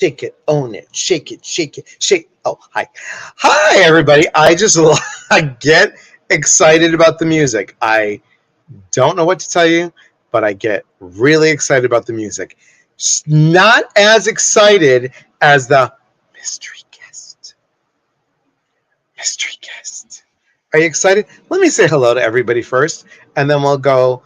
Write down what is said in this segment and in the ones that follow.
Shake it, own it, shake it, shake it, shake. Oh, hi. Hi, everybody. I get excited about the music. I don't know what to tell you, but I get really excited about the music. Not as excited as the mystery guest. Mystery guest. Are you excited? Let me say hello to everybody first, and then we'll go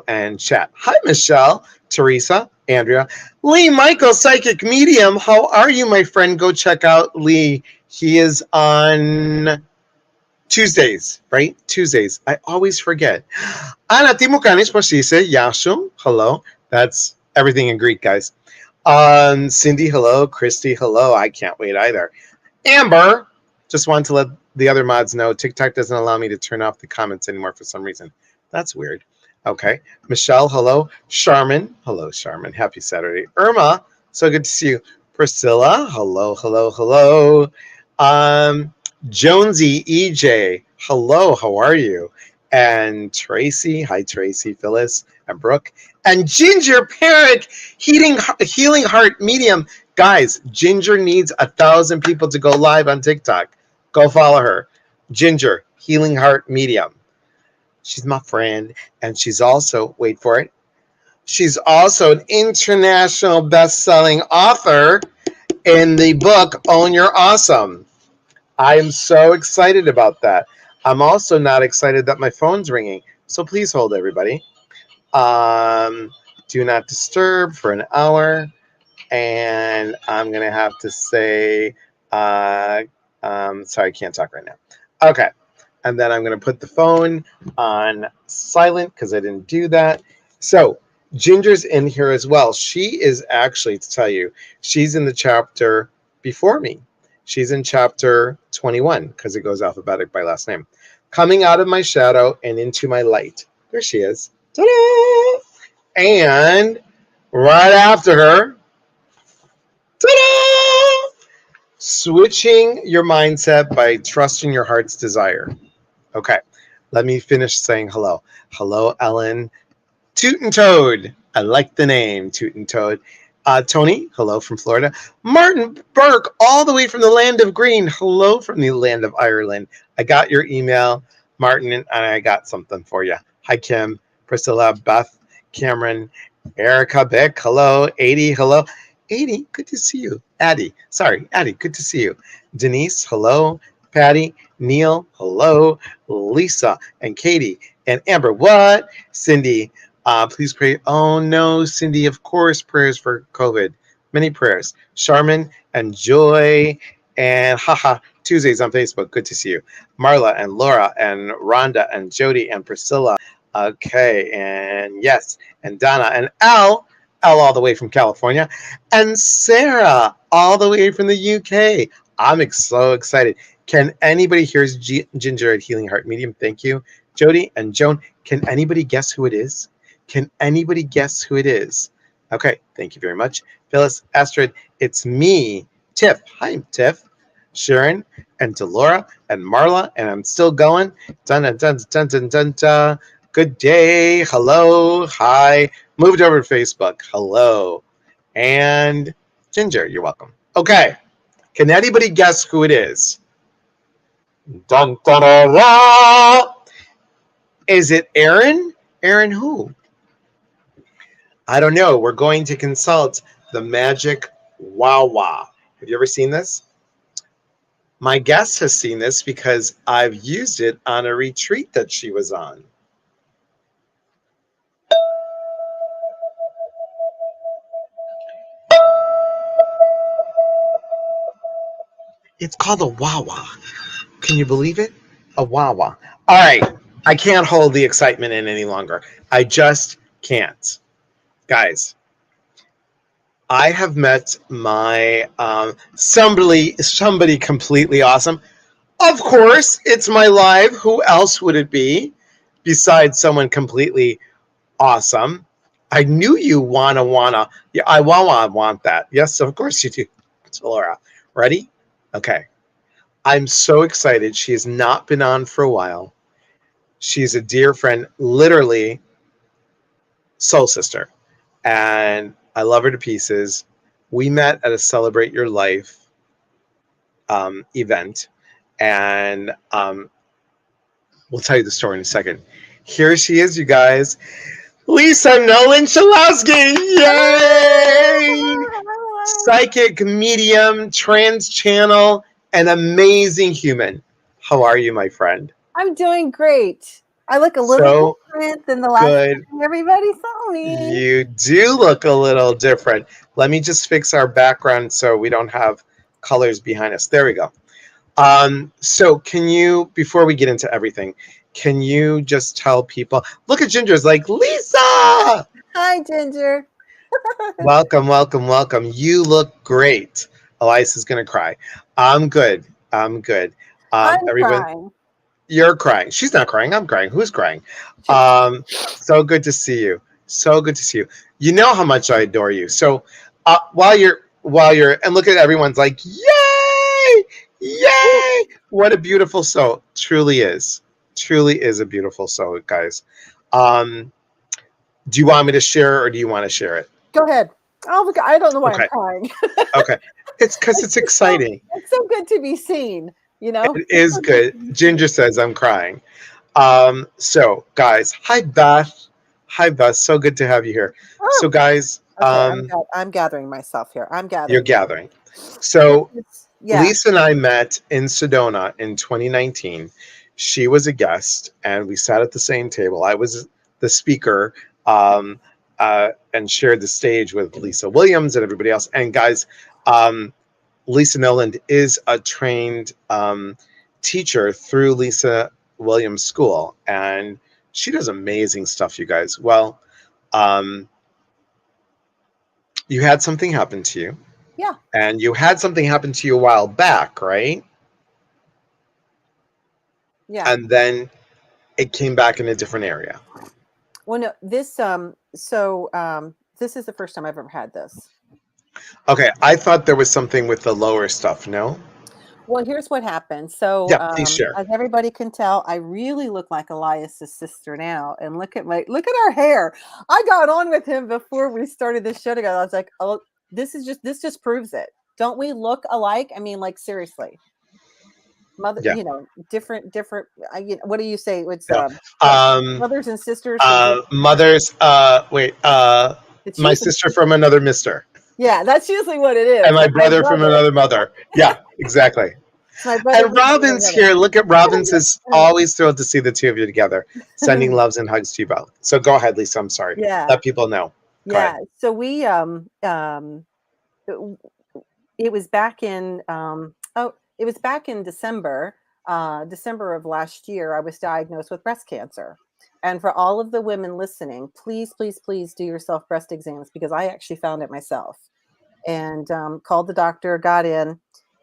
and chat. Hi, Michelle, Teresa, Andrea, Lee, Michael, Psychic Medium. How are you, my friend? Go check out Lee. He is on Tuesdays, right? Tuesdays. I always forget. Ana Timukanis Pasise, Yashu. Hello. That's everything in Greek, guys. Cindy, hello. Christy, hello. I can't wait either. Amber, just wanted to let the other mods know TikTok doesn't allow me to turn off the comments anymore for some reason. That's weird. Okay. Michelle, hello. Charmin, hello, Charmin. Happy Saturday. Irma, so good to see you. Priscilla, hello, hello, hello. Jonesy, EJ, hello, how are you? And Tracy, hi, Tracy, Phyllis, and Brooke. And Ginger Parrot, Healing Heart Medium. Guys, Ginger needs 1,000 people to go live on TikTok. Go follow her. Ginger, Healing Heart Medium. She's my friend. And she's also, wait for it, she's also an international best-selling author in the book Own Your Awesome. I am so excited about that. I'm also not excited that my phone's ringing. So please hold, everybody. Do not disturb for an hour. And I'm going to have to say, sorry, I can't talk right now. Okay. And then I'm going to put the phone on silent because I didn't do that. So Ginger's in here as well. She is actually, to tell you, she's in the chapter before me. She's in chapter 21 because it goes alphabetic by last name. Coming out of my shadow and into my light. There she is. Ta-da! And right after her, ta-da! Switching your mindset by trusting your heart's desire. Okay, let me finish saying hello. Hello, Ellen. Toot and Toad. I like the name, Toot and Toad. Tony, hello from Florida. Martin Burke, all the way from the land of green. Hello from the land of Ireland. I got your email, Martin, and I got something for you. Hi, Kim, Priscilla, Beth, Cameron, Erica, Beck, hello. 80, hello. 80, good to see you. Addie, good to see you. Denise, hello. Patty, Neil, hello. Lisa and Katie and Amber, what? Cindy, please pray. Oh no, Cindy, of course, prayers for COVID. Many prayers. Charmin and Joy and haha, Tuesdays on Facebook. Good to see you. Marla and Laura and Rhonda and Jody and Priscilla. Okay, and yes, and Donna and Al all the way from California, and Sarah all the way from the UK. I'm so excited. Can anybody here's Ginger at Healing Heart Medium? Thank you. Jody and Joan, can anybody guess who it is? Can anybody guess who it is? Okay, thank you very much. Phyllis, Astrid, it's me, Tiff. Hi, Tiff. Sharon and Delora and Marla, and I'm still going. Dun dun dun dun dun dun dun. Good day. Hello. Hi. Moved over to Facebook. Hello. And Ginger, you're welcome. Okay. Can anybody guess who it is? Dun, dun, dun, dun. Is it Aaron? Aaron who? I don't know. We're going to consult the magic Wawa. Have you ever seen this? My guest has seen this because I've used it on a retreat that she was on. It's called a Wawa. Can you believe it? A Wawa. All right. I can't hold the excitement in any longer. I just can't. Guys, I have met my somebody completely awesome. Of course, it's my live. Who else would it be besides someone completely awesome? I knew you wanna. Yeah, I want that. Yes, of course you do. It's Laura. Ready? Okay. I'm so excited. She has not been on for a while. She's a dear friend, literally soul sister. And I love her to pieces. We met at a Celebrate Your Life event, and we'll tell you the story in a second. Here she is, you guys. Lisa Nolan Chalowski! Yay! Psychic, medium, trans channel, an amazing human. How are you, my friend? I'm doing great. I look a little So different than the last good. time everybody saw me. You do look a little different. Let me just fix our background so we don't have colors behind us. There we go. So can you, before we get into everything, can you just tell people, look at Ginger's like, Lisa! Hi, Ginger. Welcome, welcome, welcome. You look great. Elisa's going to cry. I'm good. I'm good. I'm Everyone, crying. you're crying. She's not crying. I'm crying. Who's crying? So good to see you. So good to see you. You know how much I adore you. So while you're, and look at everyone's like, yay, yay. What a beautiful soul. Truly is a beautiful soul, guys. Do you want me to share or do you want to share it? Go ahead. Oh, look, I don't know why Okay. I'm crying. Okay. It's because it's exciting. It's so good to be seen, you know? It is good. Ginger says I'm crying. So guys, hi Beth. Hi Beth. So good to have you here. Oh, So guys, okay, I'm gathering myself here. I'm gathering. you're gathering. So yeah. Lisa and I met in Sedona in 2019. She was a guest and we sat at the same table. I was the speaker and shared the stage with Lisa Williams and everybody else. And guys, Lisa Noland is a trained teacher through Lisa Williams School, and she does amazing stuff, you guys. Well, you had something happen to you. Yeah. And you had something happen to you a while back, right? Yeah. And then it came back in a different area. Well, no, this this is the first time I've ever had this. Okay, I thought there was something with the lower stuff. No. Well, here's what happened. So, Yeah, please share. as everybody can tell, I really look like Elias's sister now. And look at our hair. I got on with him before we started this show together. I was like, oh, this just proves it. Don't we look alike? I mean, like seriously. Mother, Yeah. you know, different. What do you say? It's mothers and sisters. Mothers. Wait. My sister from another mister. Yeah, that's usually what it is. And my brother from another mother. Yeah, exactly. My brother and Robin's here. Look at Robin says, always thrilled to see the two of you together. Sending loves and hugs to you both. So go ahead, Lisa. I'm sorry. Yeah. Let people know. Go yeah. ahead. So we it was back in it was back in December of last year. I was diagnosed with breast cancer. And for all of the women listening, please, please, please do yourself breast exams, because I actually found it myself. And called the doctor, got in,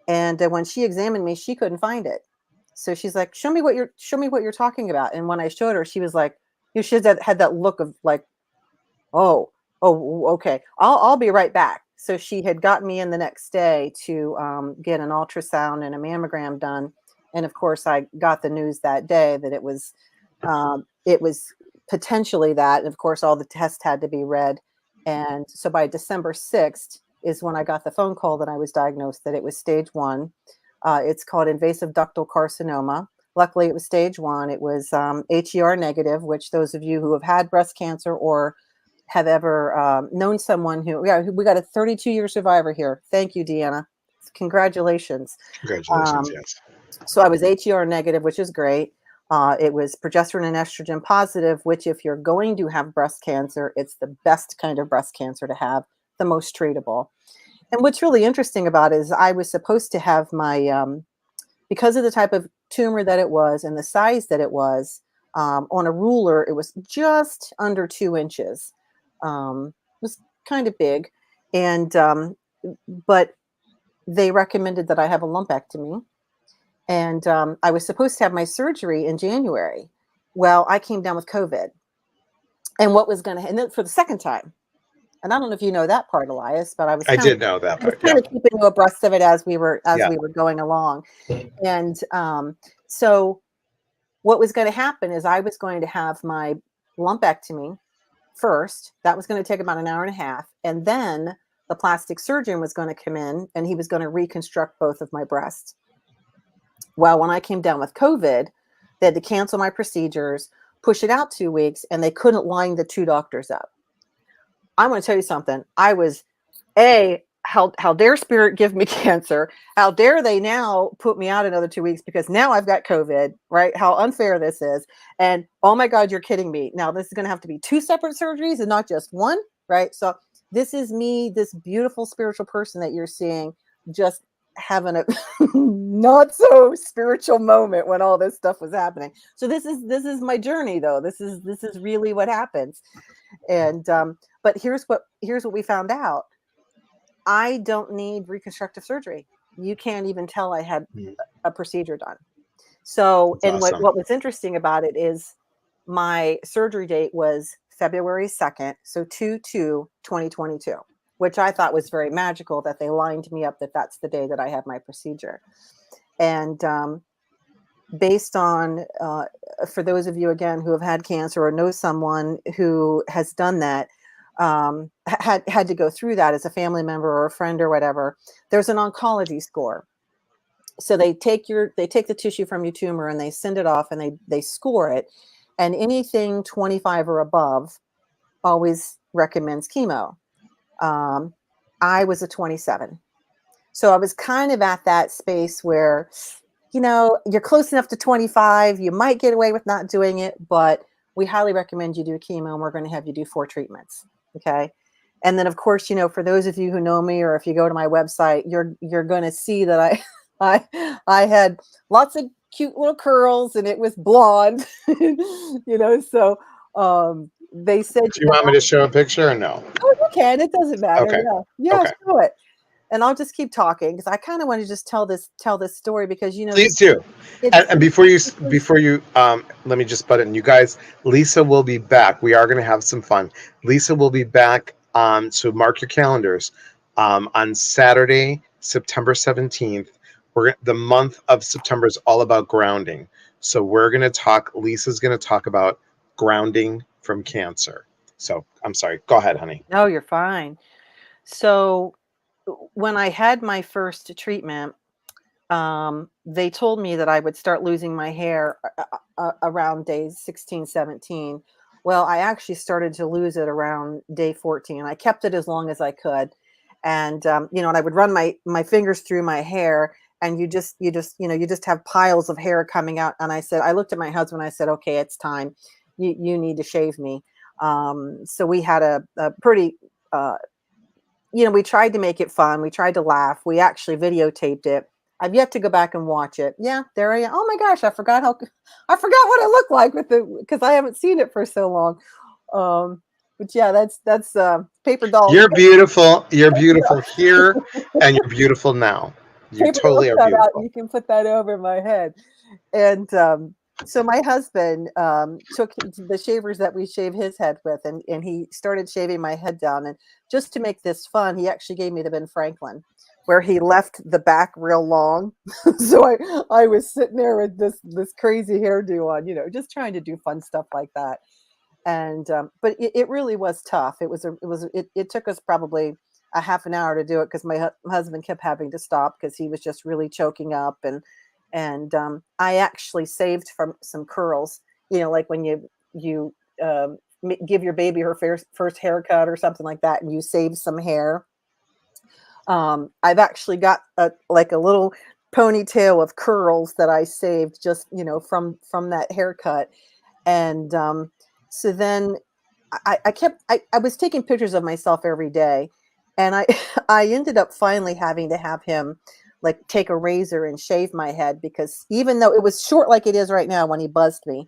and when she examined me, she couldn't find it. So she's like, show me what you're talking about. And when I showed her, she was like, she had that look of like, oh, okay, I'll be right back. So she had got me in the next day to get an ultrasound and a mammogram done. And of course, I got the news that day that it was potentially that. And of course, all the tests had to be read. And so by December 6th is when I got the phone call that I was diagnosed that it was stage 1. It's called invasive ductal carcinoma. Luckily, it was stage 1. It was HER negative, which those of you who have had breast cancer or have ever known someone who, we got a 32-year survivor here. Thank you, Deanna. Congratulations. Congratulations, yes. So I was HER negative, which is great. It was progesterone and estrogen positive, which if you're going to have breast cancer, it's the best kind of breast cancer to have, the most treatable. And what's really interesting about it is I was supposed to have my, because of the type of tumor that it was and the size that it was, on a ruler, it was just under 2 inches. It was kind of big. And, but they recommended that I have a lumpectomy. And I was supposed to have my surgery in January. Well, I came down with COVID. And what was going to, and then for the second time, and I don't know if you know that part, Elias, but I did know that part. I was kind of keeping you abreast of it as we were going along. And so what was going to happen is I was going to have my lumpectomy first. That was going to take about an hour and a half. And then the plastic surgeon was going to come in and he was going to reconstruct both of my breasts. Well, when I came down with COVID, they had to cancel my procedures, push it out 2 weeks, and they couldn't line the two doctors up. I'm going to tell you something. I was, how dare spirit give me cancer? How dare they now put me out another 2 weeks because now I've got COVID, right? How unfair this is. And oh my God, you're kidding me. Now this is going to have to be 2 separate surgeries and not just one, right? So this is me, this beautiful spiritual person that you're seeing, just having a not so spiritual moment when all this stuff was happening. So this is my journey though. This is really what happens. And but here's what we found out. I don't need reconstructive surgery. You can't even tell I had a procedure done. So, That's and awesome. what was interesting about it is my surgery date was February 2nd, so 2/2/2022, which I thought was very magical that they lined me up that that's the day that I had my procedure. And based on, for those of you, again, who have had cancer or know someone who has done that, had to go through that as a family member or a friend or whatever, there's an oncology score. So they take the tissue from your tumor and they send it off and they score it. And anything 25 or above always recommends chemo. I was a 27. So I was kind of at that space where, you're close enough to 25. You might get away with not doing it, but we highly recommend you do chemo and we're going to have you do 4 treatments. Okay. And then of course, for those of you who know me, or if you go to my website, you're going to see that I had lots of cute little curls and it was blonde, so they said, Do you want me to show a picture or no? oh, you can, it doesn't matter. Okay. Yeah, Okay. show it. And I'll just keep talking because I kind of want to just tell this story because Please do. And before you let me just butt in. You guys, Lisa will be back. We are going to have some fun. Lisa will be back. So mark your calendars. On Saturday, September 17th, the month of September is all about grounding. So Lisa's going to talk about grounding from cancer. So I'm sorry. Go ahead, honey. No, you're fine. So when I had my first treatment, they told me that I would start losing my hair around day 16, 17. Well, I actually started to lose it around day 14. I kept it as long as I could. And, and I would run my fingers through my hair and you just have piles of hair coming out. And I looked at my husband, I said, okay, it's time. You need to shave me. So we had a pretty, we tried to make it fun. We tried to laugh. We actually videotaped it. I've yet to go back and watch it. Yeah, there I am. Oh my gosh, I forgot what I look like because I haven't seen it for so long. But yeah, that's paper doll. You're beautiful. You're beautiful here, and you're beautiful now. You Paper doll totally are shout out. beautiful. You can put that over my head. And so my husband took the shavers that we shave his head with, and he started shaving my head down. And just to make this fun, he actually gave me the Ben Franklin, where he left the back real long. So I was sitting there with this crazy hairdo on, just trying to do fun stuff like that. And but it really was tough. It took us probably a half an hour to do it because my husband kept having to stop because he was just really choking up. And I actually saved from some curls, like when you give your baby her first haircut or something like that, and you save some hair. I've actually got a little ponytail of curls that I saved just, from that haircut. And so then I was taking pictures of myself every day. And I ended up finally having to have him take a razor and shave my head, because even though it was short like it is right now when he buzzed me,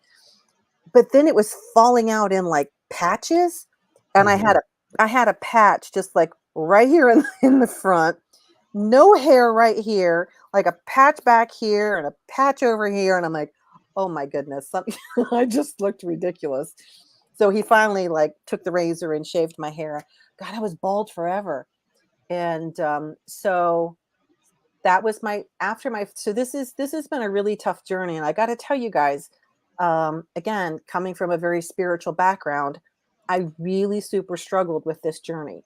but then it was falling out in patches. And Mm-hmm. I had a patch just right here in the front, no hair right here, like a patch back here and a patch over here. And I'm like, oh my goodness, I just looked ridiculous. So he finally took the razor and shaved my hair. God, I was bald forever. And so that was so this has been a really tough journey. And I got to tell you guys, again, coming from a very spiritual background, I really super struggled with this journey.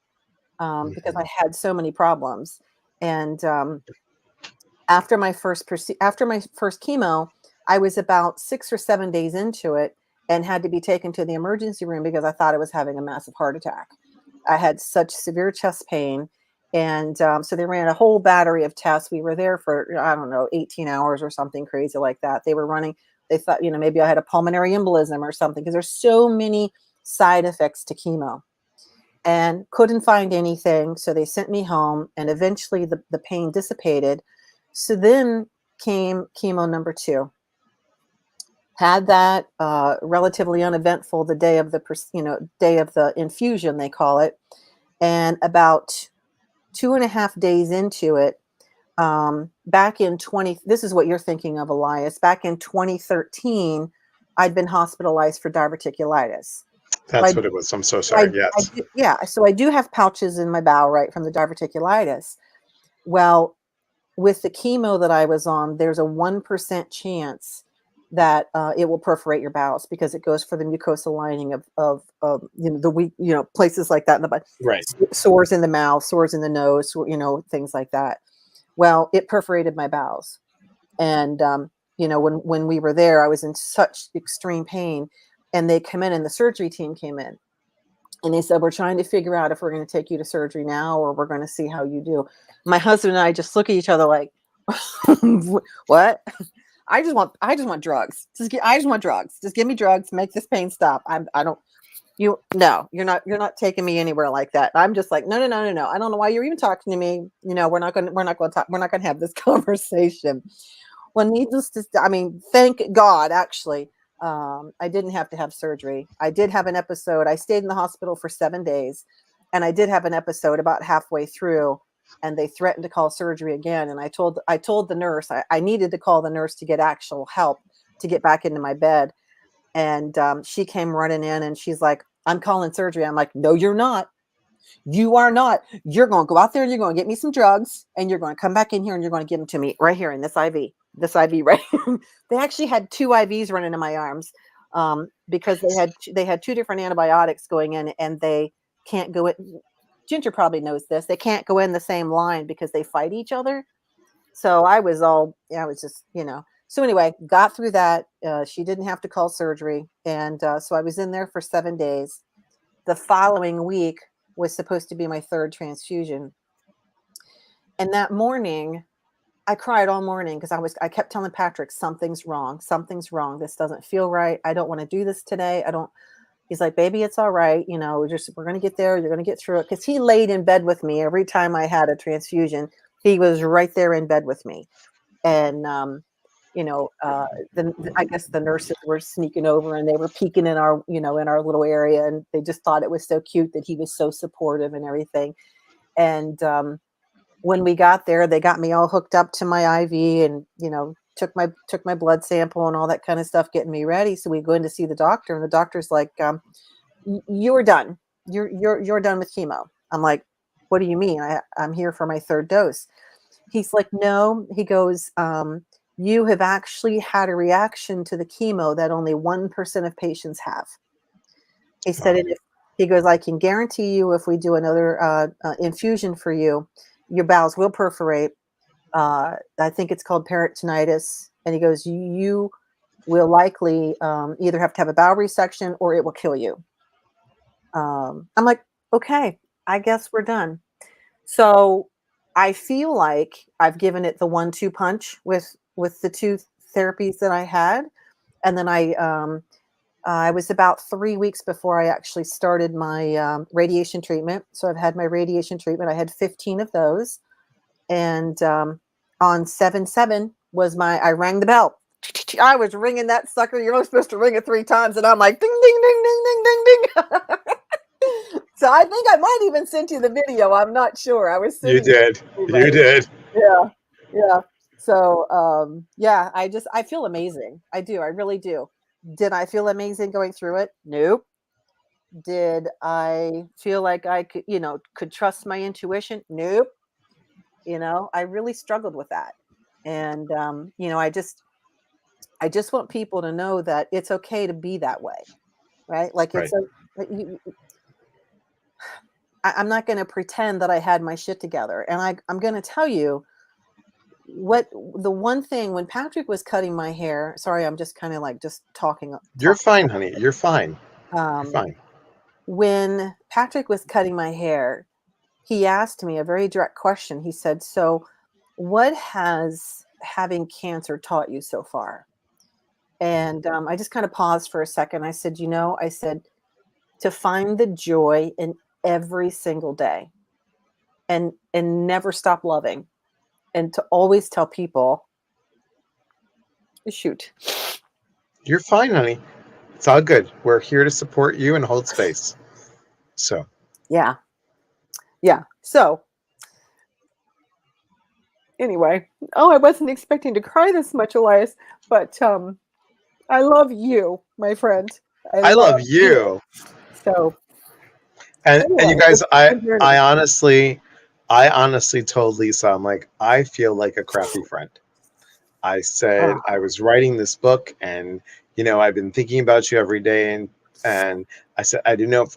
because I had so many problems. And after my first chemo, I was about 6 or 7 days into it and had to be taken to the emergency room because I thought I was having a massive heart attack. I had such severe chest pain. And so they ran a whole battery of tests. We were there for, I don't know, 18 hours or something crazy like that. They were running, they thought, maybe I had a pulmonary embolism or something, because there's so many side effects to chemo, and couldn't find anything. So they sent me home, and eventually the pain dissipated. So then came chemo number 2. Had that relatively uneventful the day of the infusion, they call it. And about 2.5 days into it, back in this is what you're thinking of, Elias, back in 2013, I'd been hospitalized for diverticulitis. That's what it was. I'm so sorry. Yes. So I do have pouches in my bowel, right, from the diverticulitis. Well, with the chemo that I was on, there's a 1% chance that it will perforate your bowels, because it goes for the mucosal lining of the weak, places like that in the body. Right. Sores in the mouth, sores in the nose, things like that. Well, it perforated my bowels. And, when we were there, I was in such extreme pain, and they come in, and the surgery team came in, and they said, we're trying to figure out if we're going to take you to surgery now, or we're going to see how you do. My husband and I just look at each other like, what? I just want drugs. I just want drugs. Just give me drugs. Make this pain stop. You're not taking me anywhere like that. I'm just like, no. I don't know why you're even talking to me. We're not going to have this conversation. Well, needless to say, thank God, actually, I didn't have to have surgery. I did have an episode. I stayed in the hospital for 7 days, and I did have an episode about halfway through, and they threatened to call surgery again. And I told the nurse I needed to call the nurse to get actual help to get back into my bed. And she came running in, and she's like, I'm calling surgery. I'm like, no, you're not. You are not. You're going to go out there, and you're going to get me some drugs, and you're going to come back in here, and you're going to give them to me right here in this IV. This IV, right? They actually had 2 IVs running in my arms, because they had 2 different antibiotics going in, and they can't go in. Ginger probably knows this. They can't go in the same line because they fight each other. So I was just, So anyway, got through that. She didn't have to call surgery. And so I was in there for 7 days. The following week was supposed to be my 3rd transfusion. And that morning, I cried all morning because I kept telling Patrick, something's wrong. Something's wrong. This doesn't feel right. I don't want to do this today. He's like, baby, it's all right. We're going to get there. You're going to get through it. Because he laid in bed with me every time I had a transfusion. He was right there in bed with me. And, I guess the nurses were sneaking over, and they were peeking in our, in our little area. And they just thought it was so cute that he was so supportive and everything. And when we got there, they got me all hooked up to my IV, and, took my blood sample and all that kind of stuff, getting me ready. So we go in to see the doctor, and the doctor's like, you're done. You're done with chemo. I'm like, what do you mean? I'm here for my 3rd dose. He's like, no. He goes, you have actually had a reaction to the chemo that only 1% of patients have. He said, he goes, I can guarantee you, if we do another infusion for you, your bowels will perforate. I think it's called peritonitis. And he goes, you will likely either have to have a bowel resection, or it will kill you. I'm like, okay, I guess we're done. So I feel like I've given it the 1-2 punch with the 2 therapies that I had. And then I was about 3 weeks before I actually started my radiation treatment. So I've had my radiation treatment. I had 15 of those. And on 7/7 was I rang the bell. I was ringing that sucker. You're only supposed to ring it 3 times. And I'm like, ding, ding, ding, ding, ding, ding, ding. So I think I might even send you the video. I'm not sure. I was You did. You did. Yeah. Yeah. So, I feel amazing. I do. I really do. Did I feel amazing going through it? Nope. Did I feel like I could trust my intuition? Nope. I really struggled with that. And, I just want people to know that it's okay to be that way. Right. Like, Right. I'm not going to pretend that I had my shit together. And I'm going to tell you what the one thing when Patrick was cutting my hair, sorry, I'm just kind of like just talking. You're fine, honey. You're fine. You're Um, fine. when Patrick was cutting my hair, he asked me a very direct question. He said, so what has having cancer taught you so far? And I just kind of paused for a second. I said, I said, to find the joy in every single day and never stop loving, and to always tell people, shoot. You're fine, honey. It's all good. We're here to support you and hold space. So, Yeah. Yeah. So anyway, oh, I wasn't expecting to cry this much, Elias, but I love you, my friend. I love you. So And anyway, you guys, it's a journey. I honestly told Lisa, I'm like, I feel like a crappy friend. I said Oh, I was writing this book, and I've been thinking about you every day, and I said I didn't know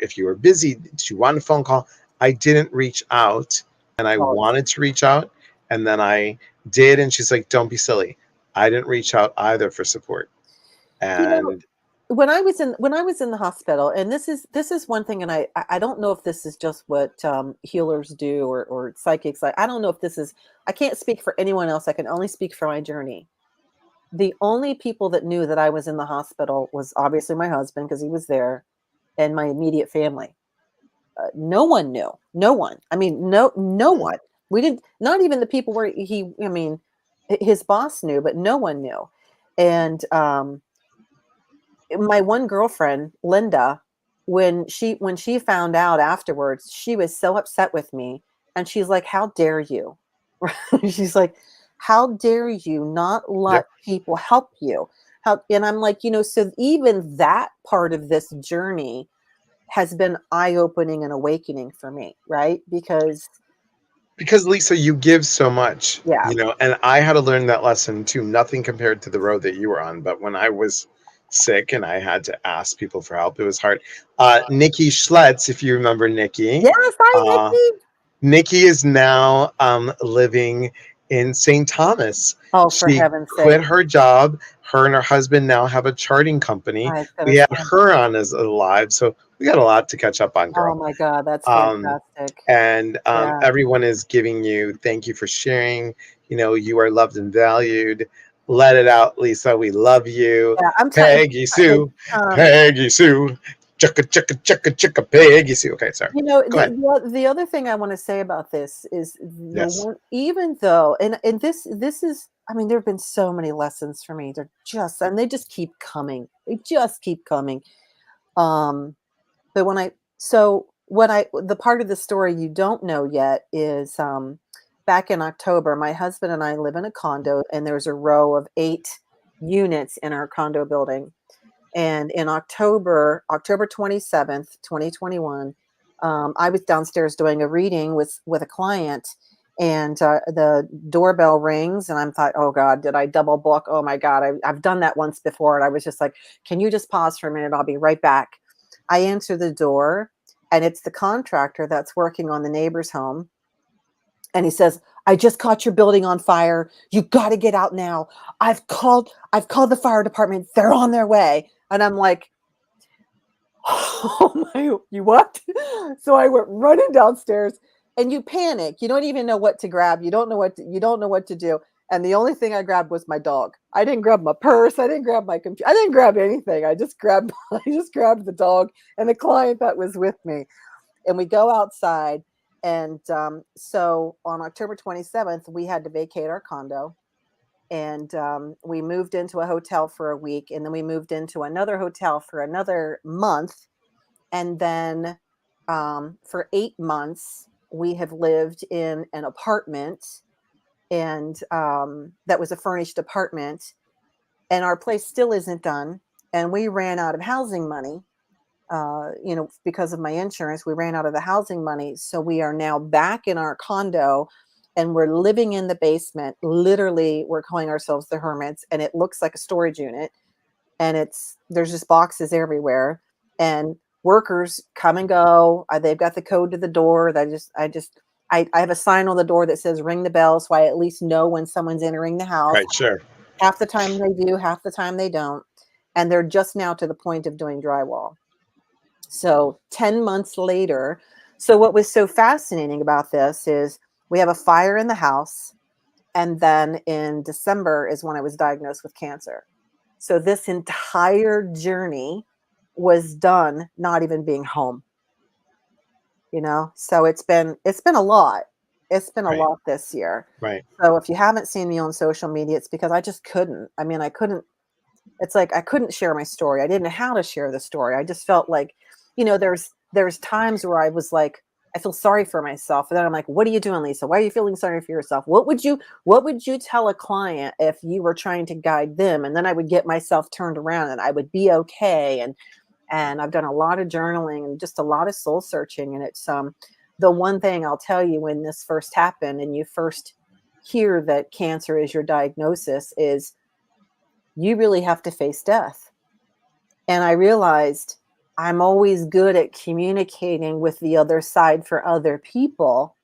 if you were busy. Did you want a phone call? I didn't reach out, and I oh, wanted to reach out, and then I did, and she's like, "Don't be silly. I didn't reach out either for support." you know, And when I was in the hospital, and this is one thing, and I don't know if this is just what healers do or psychics. I don't know if this is. I can't speak for anyone else. I can only speak for my journey. The only people that knew that I was in the hospital was obviously my husband, because he was there, and my immediate family. No one knew. No one. I mean, no one. We didn't. Not even the people where he. I mean, his boss knew, but no one knew. And my one girlfriend, Linda, when she found out afterwards, she was so upset with me, and she's like, "How dare you?" She's like, "How dare you not let yep, people help you?" And I'm like, so even that part of this journey has been eye-opening and awakening for me, right? Because because Lisa, you give so much, yeah, and I had to learn that lesson too. Nothing compared to the road that you were on, but when I was sick and I had to ask people for help, it was hard. Nikki Schletz, if you remember Nikki, yes, hi, uh, Nikki. Nikki is now living in St. Thomas. Oh, for She heaven's sake! quit her job. Her and her husband now have a charting company. I We couldn't had stand. her on as a live, so we got a lot to catch up on, Oh girl. my God, that's Um, fantastic. and Yeah. everyone is giving you thank you for sharing. You are loved and valued. Let it out, Lisa. We love you. Yeah, I'm telling. Peggy Sue, Um, Peggy Sue, chicka chicka chicka chicka Peggy Sue. Okay, sorry. Go ahead. the other thing I want to say about this is the Yes. one, even though, and this is, I mean, there have been so many lessons for me. And they just keep coming. They just keep coming. Um, but the part of the story you don't know yet is back in October, my husband and I live in a condo, and there's a row of 8 units in our condo building. And in October 27th, 2021, I was downstairs doing a reading with a client, and the doorbell rings, and I'm thought, oh God, did I double book? Oh my God, I've done that once before, and I was just like, can you just pause for a minute? I'll be right back. I answer the door, and it's the contractor that's working on the neighbor's home, and he says, I just caught your building on fire. You got to get out now. I've called the fire department. They're on their way. And I'm like, oh my, you what? So I went running downstairs, and you panic. You don't even know what to grab. You don't know what to do. And the only thing I grabbed was my dog. I didn't grab my purse. I didn't grab my computer. I didn't grab anything. I just grabbed the dog and the client that was with me. And we go outside. And so on October 27th, we had to vacate our condo, and we moved into a hotel for a week, and then we moved into another hotel for another month. And then for 8 months, we have lived in an apartment, and that was a furnished apartment, and our place still isn't done. And we ran out of housing money. Because of my insurance, we ran out of the housing money. So we are now back in our condo, and we're living in the basement. Literally, we're calling ourselves the Hermits, and it looks like a storage unit. And there's just boxes everywhere. And workers come and go. They've got the code to the door. I have a sign on the door that says ring the bell, so I at least know when someone's entering the house. Right, sure. Half the time they do, half the time they don't. And they're just now to the point of doing drywall. So 10 months later, so what was so fascinating about this is we have a fire in the house. And then in December is when I was diagnosed with cancer. So this entire journey was done not even being home. So it's been a lot. It's been a Right. lot this year. Right. So if you haven't seen me on social media, it's because I just couldn't. I mean, I couldn't. It's like I couldn't share my story. I didn't know how to share the story. I just felt like, there's times where I was like, I feel sorry for myself. And then I'm like, what are you doing, Lisa? Why are you feeling sorry for yourself? What would you tell a client if you were trying to guide them? And then I would get myself turned around and I would be okay. And I've done a lot of journaling and just a lot of soul searching. And it's the one thing I'll tell you when this first happened and you first hear that cancer is your diagnosis is you really have to face death. And I realized I'm always good at communicating with the other side for other people,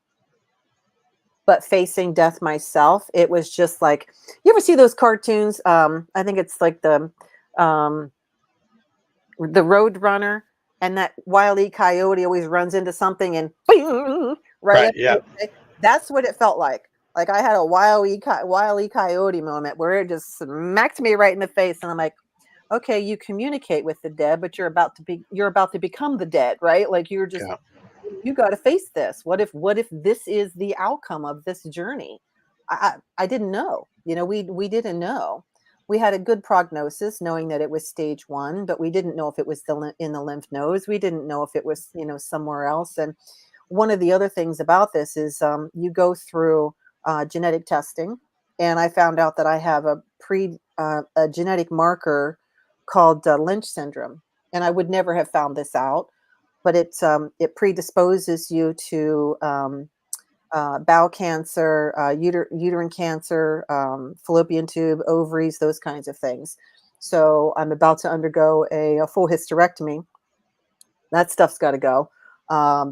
but facing death myself, it was just like, you ever see those cartoons? I think it's like the Road Runner, and that Wile E. Coyote always runs into something and Right. Yeah. That's what it felt like. Like I had a Wile E. Coyote moment where it just smacked me right in the face, and I'm like, okay, you communicate with the dead, but you're about to become the dead, right? Like you got to face this. What if this is the outcome of this journey? I didn't know. We didn't know. We had a good prognosis, knowing that it was stage 1, but we didn't know if it was in the lymph nodes. We didn't know if it was, somewhere else. And one of the other things about this is you go through genetic testing, and I found out that I have a genetic marker called Lynch syndrome, and I would never have found this out, but it predisposes you to bowel cancer, uterine cancer, fallopian tube, ovaries, those kinds of things. So I'm about to undergo a full hysterectomy. That stuff's got to go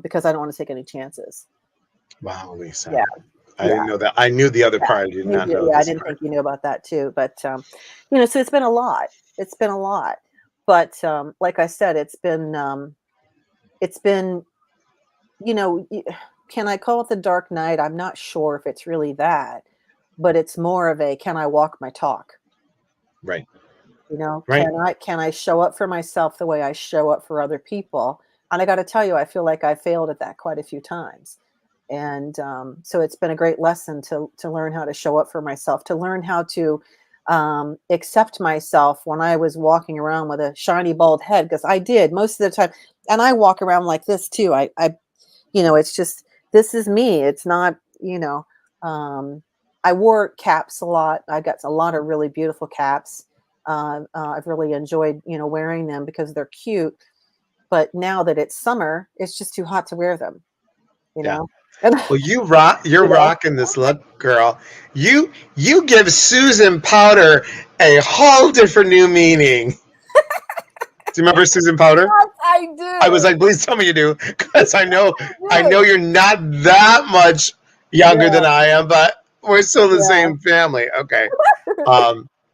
because I don't want to take any chances. Wow, Lisa. Yeah. I didn't know that. I knew the other part. I did not know I this didn't part. think you knew about that too. But so it's been a lot. It's been a lot. But like I said, it's been can I call it the dark night? I'm not sure if it's really that, but it's more of a, can I walk my talk? Right. Right. Can I show up for myself the way I show up for other people? And I got to tell you, I feel like I failed at that quite a few times. And so it's been a great lesson to learn how to show up for myself, to learn how to accept myself when I was walking around with a shiny bald head, because I did most of the time. And I walk around like this too. I it's just, this is me. It's not, I wore caps a lot. I got a lot of really beautiful caps. I've really enjoyed, wearing them because they're cute. But now that it's summer, it's just too hot to wear them, Yeah. And, Well, you're rocking this look, girl. You give Susan Powder a whole different new meaning. Do you remember Susan Powder? Yes, I do. I was like, please tell me you do, because I know you're not that much younger than I am, but we're still the same family. Okay.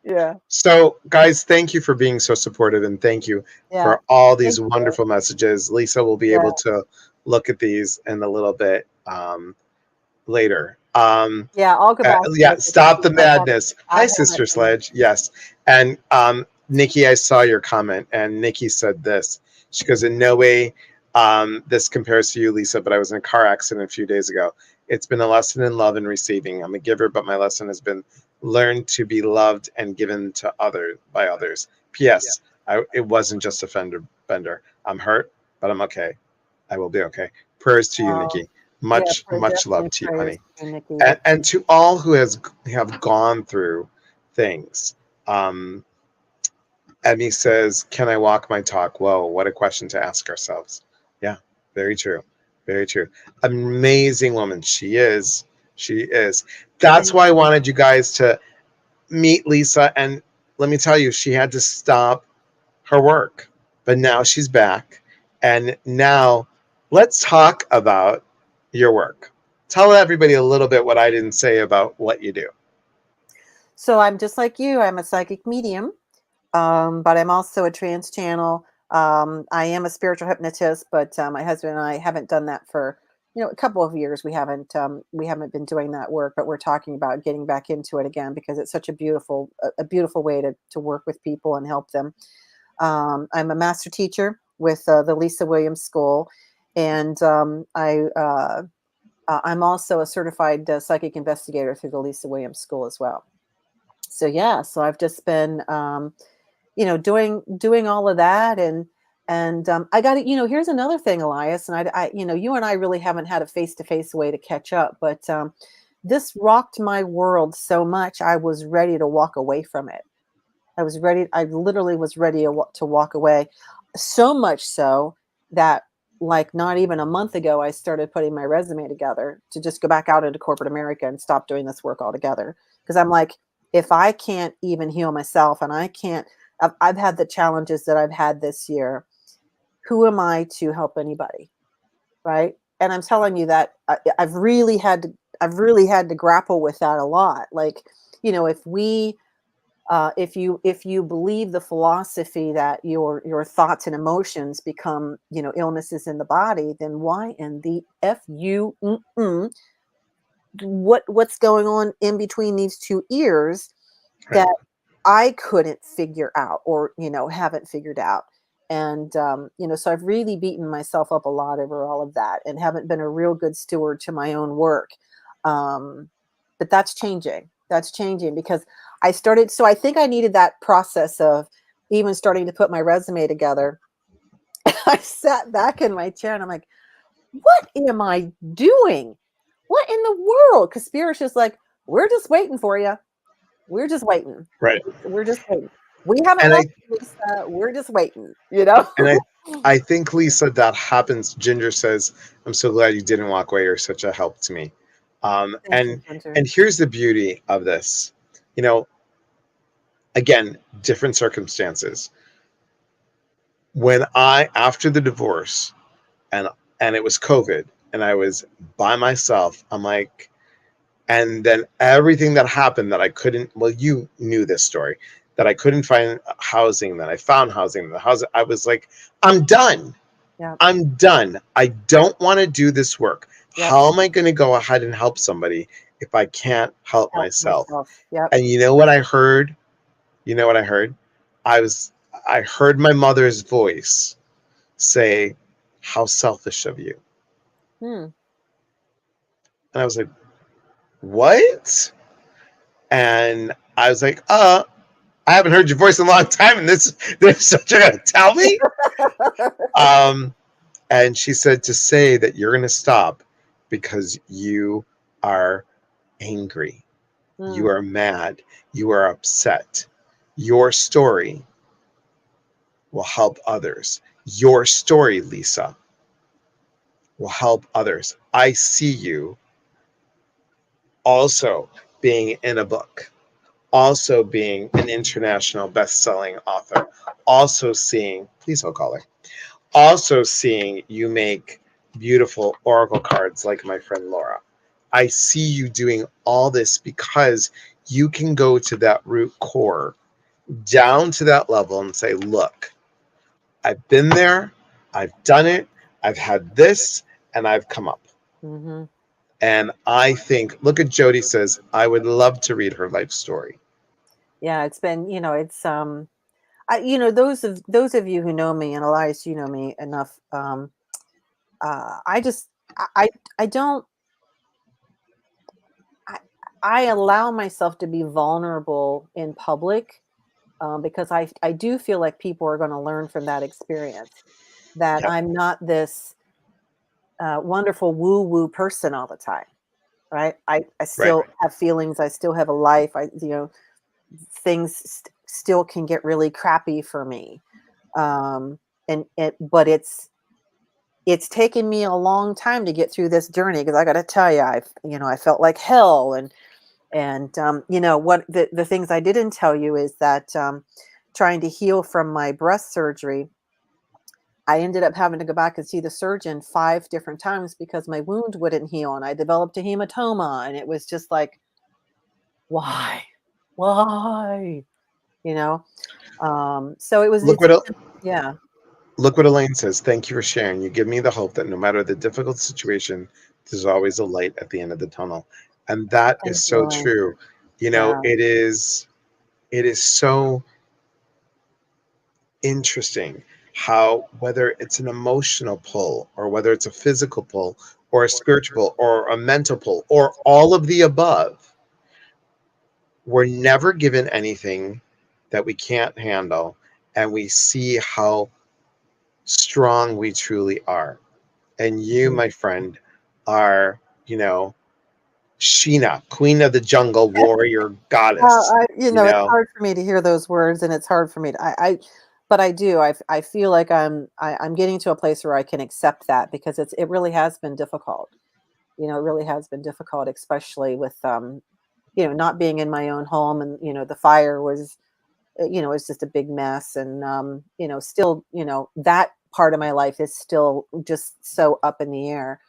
Yeah. So, guys, thank you for being so supportive, and thank you for all these wonderful messages. Lisa will be able to look at these in a little bit later. I'll go back. Stop the madness. Hi, Sister Sledge. Yes. And Nikki, I saw your comment, and Nikki said this. She goes, in no way this compares to you, Lisa, but I was in a car accident a few days ago. It's been a lesson in love and receiving. I'm a giver, but my lesson has been learned to be loved and given to by others. P.S. It wasn't just a fender bender. I'm hurt, but I'm okay. I will be okay. Prayers to you, Nikki. Much love to you, honey. And to all who have gone through things. Emmy says, can I walk my talk? Whoa, what a question to ask ourselves. Yeah, very true. Very true. Amazing woman. She is. That's why I wanted you guys to meet Lisa. And let me tell you, she had to stop her work. But now she's back. And now let's talk about your work. Tell everybody a little bit what I didn't say about what you do. So I'm just like you. I'm a psychic medium, but I'm also a trance channel. I am a spiritual hypnotist, but my husband and I haven't done that for a couple of years. We haven't been doing that work, but we're talking about getting back into it again because it's such a beautiful way to work with people and help them. I'm a master teacher with the Lisa Williams School, and I'm also a certified psychic investigator through the Lisa Williams School as well. So yeah, so I've just been doing all of that, and I got to, here's another thing, Elias, and you and I really haven't had a face-to-face way to catch up, but this rocked my world so much I was ready to walk away from it. I literally was ready to walk away, so much so that, like, not even a month ago I started putting my resume together to just go back out into corporate America and stop doing this work altogether, because I'm like, if I can't even heal myself, and I've had the challenges that I've had this year, who am I to help anybody, right? And I'm telling you that I've really had to grapple with that a lot. Like, if you believe the philosophy that your thoughts and emotions become illnesses in the body, then why in the what's going on in between these two ears Right. that I couldn't figure out, or haven't figured out. And so I've really beaten myself up a lot over all of that and haven't been a real good steward to my own work. But that's changing. That's changing because I think I needed that process of even starting to put my resume together. I sat back in my chair and I'm like, what am I doing? What in the world? Because Spirit's just like, we're just waiting for you. We're just waiting. Right. We're just waiting. We haven't And I left you, Lisa. We're just waiting. and I think, Lisa, that happens. Ginger says, "I'm so glad you didn't walk away. You're such a help to me." Thank you, And Ginger. here's the beauty of this. You know, again, different circumstances. When after the divorce, and it was COVID, and I was by myself, I'm like, and then everything that happened that I couldn't. Well, you knew this story, that I couldn't find housing. That I found housing. The house. I was like, I'm done. Yep. I'm done. I don't want to do this work. Yep. How am I going to go ahead and help somebody if I can't help Help myself? myself. Yep. And you know what I heard? You know what I heard? I was I heard my mother's voice say, "How selfish of you." Hmm. And I was like, "What?" And I was like, I haven't heard your voice in a long time, and this is what you're gonna tell me?" And she said to say that you're gonna stop because you are angry, you Hmm. are mad, you are upset. Your story will help others. Your story, Lisa, will help others. I see you also being in a book, also being an international best-selling author, also seeing, please hold caller, also seeing you make beautiful oracle cards like my friend Laura. I see you doing all this because you can go to that root core, down to that level, and say, look, I've been there, I've done it, I've had this, and I've come up. Mm-hmm. And I think, look at Jody says, I would love to read her life story. Yeah, it's been, it's those of you who know me, and Elias, you know me enough. I just I don't I, I allow myself to be vulnerable in public, because I do feel like people are going to learn from that experience. That Yep. I'm not this wonderful woo woo person all the time, right? I Right. still have feelings. I still have a life. Things still can get really crappy for me, but it's taken me a long time to get through this journey, because I got to tell you, I felt like hell, and what the things I didn't tell you is that, trying to heal from my breast surgery, I ended up having to go back and see the surgeon 5 different times because my wound wouldn't heal, and I developed a hematoma, and it was just like, why? Why? You know? So it was, Look what yeah, look what Elaine says. Thank you for sharing. You give me the hope that no matter the difficult situation, there's always a light at the end of the tunnel. And that thank is you, so Elaine. true. You know, Yeah. it is so interesting how whether it's an emotional pull or whether it's a physical pull or a spiritual or a mental pull or all of the above, we're never given anything that we can't handle, and we see how strong we truly are. And you, Mhm. my friend, are, Sheena, queen of the jungle, warrior, goddess, It's hard for me to hear those words, and it's hard for me to, but I do. I feel like I'm getting to a place where I can accept that because it really has been difficult. It really has been difficult, especially with not being in my own home, and the fire was, it's just a big mess, and still, that part of my life is still just so up in the air.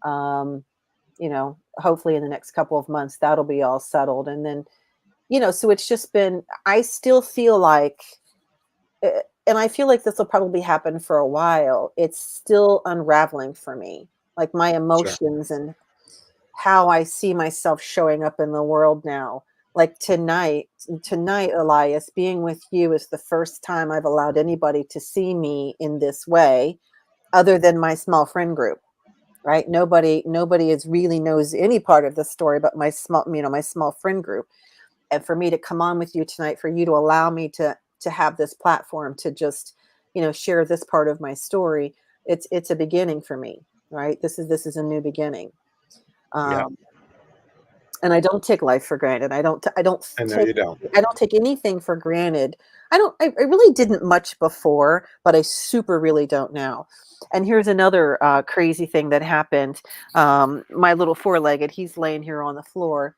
Um, Hopefully in the next couple of months that'll be all settled, and then so it's just been, I still feel like, and I feel like this will probably happen for a while. It's still unraveling for me, like my Sure. emotions and how I see myself showing up in the world now. Like tonight, Elias, being with you is the first time I've allowed anybody to see me in this way, other than my small friend group. Right? Nobody is really knows any part of the story, but my small friend group. And for me to come on with you tonight, for you to allow me to have this platform to just share this part of my story, it's a beginning for me. Right? This is a new beginning. Yeah. um, and I don't take life for granted. I know you don't. I don't take anything for granted. I really didn't much before, but I super really don't now. And here's another crazy thing that happened. My little four-legged, he's laying here on the floor.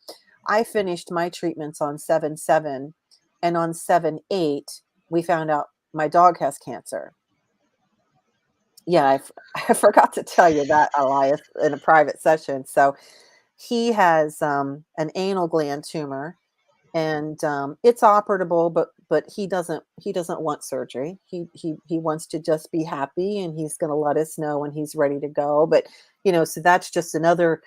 I finished my treatments on 7/7, and on 7/8, we found out my dog has cancer. Yeah, I forgot to tell you that, Elias, in a private session. So he has an anal gland tumor, and it's operable, but he doesn't want surgery. He wants to just be happy, and he's going to let us know when he's ready to go. But so that's just another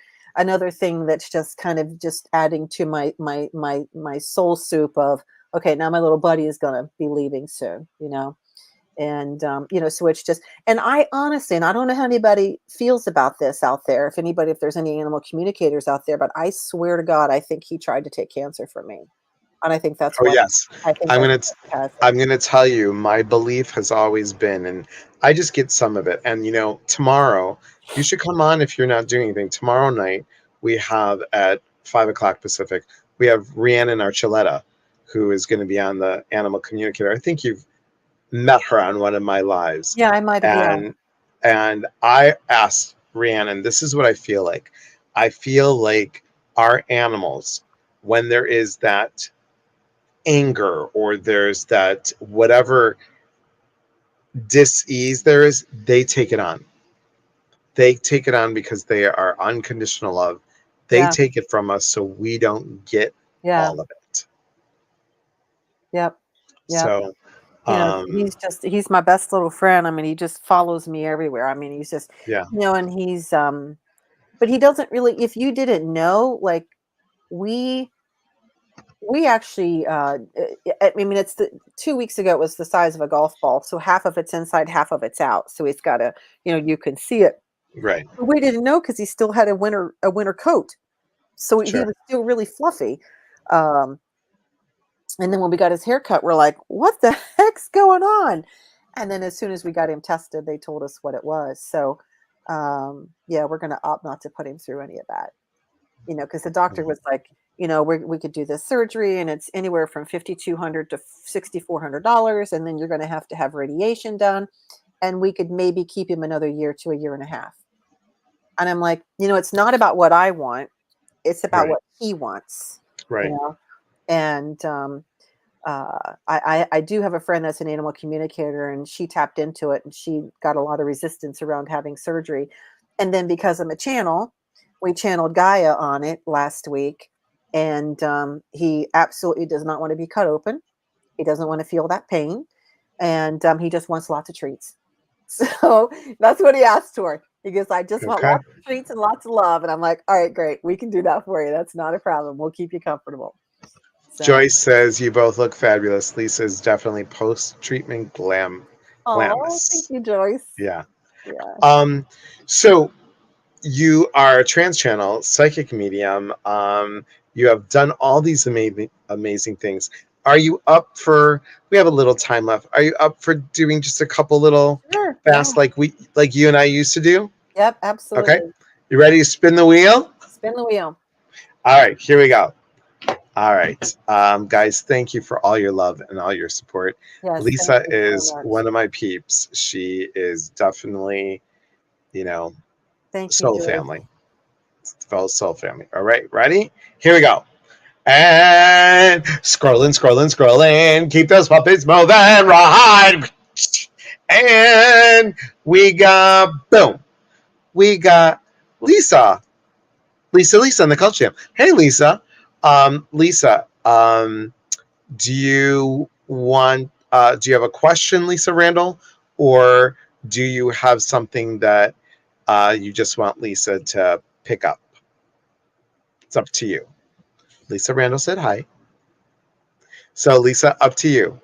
thing that's just kind of just adding to my soul soup of, okay, now my little buddy is going to be leaving soon. And so it's just, and I honestly, and I don't know how anybody feels about this out there, if there's any animal communicators out there, but I swear to God, I think he tried to take cancer from me, and I think that's Oh why yes. I think I'm that's gonna why he has it. I'm gonna tell you, my belief has always been, and I just get some of it. And tomorrow you should come on if you're not doing anything. Tomorrow night we have at 5 o'clock Pacific. We have Rhiannon Archuleta, who is going to be on the Animal Communicator. I think you've met her on one of my lives, Yeah, I might have. Yeah, and I asked Rhiannon, this is what I feel like. I feel like our animals, when there is that anger or there's that whatever dis-ease there is, they take it on. They take it on because they are unconditional love. They yeah, take it from us so we don't get yeah, all of it. yep, yep. So He's um just, he's my best little friend. I mean, he just follows me everywhere. I mean, he's just, yeah, and he's but he doesn't really. If you didn't know, like, we we actually I mean, it's the 2 weeks ago, it was the size of a golf ball, so half of it's inside, half of it's out, so he's got a, you can see it. right. But we didn't know because he still had a winter coat, so he Sure. was still really fluffy. um and then when we got his haircut, we're like, what the heck's going on? And then as soon as we got him tested, they told us what it was. So yeah, we're going to opt not to put him through any of that, because the doctor Mhm. was like, we could do this surgery, and it's anywhere from $5,200 to $6,400, and then you're going to have radiation done, and we could maybe keep him another year to a year and a half. And I'm like, it's not about what I want; it's about Right. what he wants, you Right. know. And I do have a friend that's an animal communicator, and she tapped into it, and she got a lot of resistance around having surgery. And then because I'm a channel, we channeled Gaia on it last week, and he absolutely does not want to be cut open. He doesn't want to feel that pain, and he just wants lots of treats. So that's what he asked for. He goes, I just want Okay. lots of treats and lots of love. And I'm like, all right, great. We can do that for you. That's not a problem. We'll keep you comfortable. So, Joyce says you both look fabulous. Lisa is definitely post-treatment oh, thank glamorous. you, Joyce. Yeah. Yeah. So you are a trans channel, psychic medium. You have done all these amazing things. Are you up for? We have a little time left. Are you up for doing just a couple little Sure. fast, Yeah. like you and I used to do? Yep. Okay. Absolutely. You ready to spin the wheel? Spin the wheel. All right. Here we go. All right, guys. Thank you for all your love and all your support. Yes. Thank Lisa you is so much. one of my peeps. She is definitely, you know, Thank you, soul Joyce. family. Fellow soul family. All right, ready? Here we go. And scrolling. Keep those puppets moving, right? And we got, boom. We got Lisa. Lisa in the culture champ. Hey, Lisa. Lisa, do you do you have a question, Lisa Randall? Or do you have something that you just want Lisa to pick up? It's up to you. Lisa Randall said hi. So Lisa, up to you.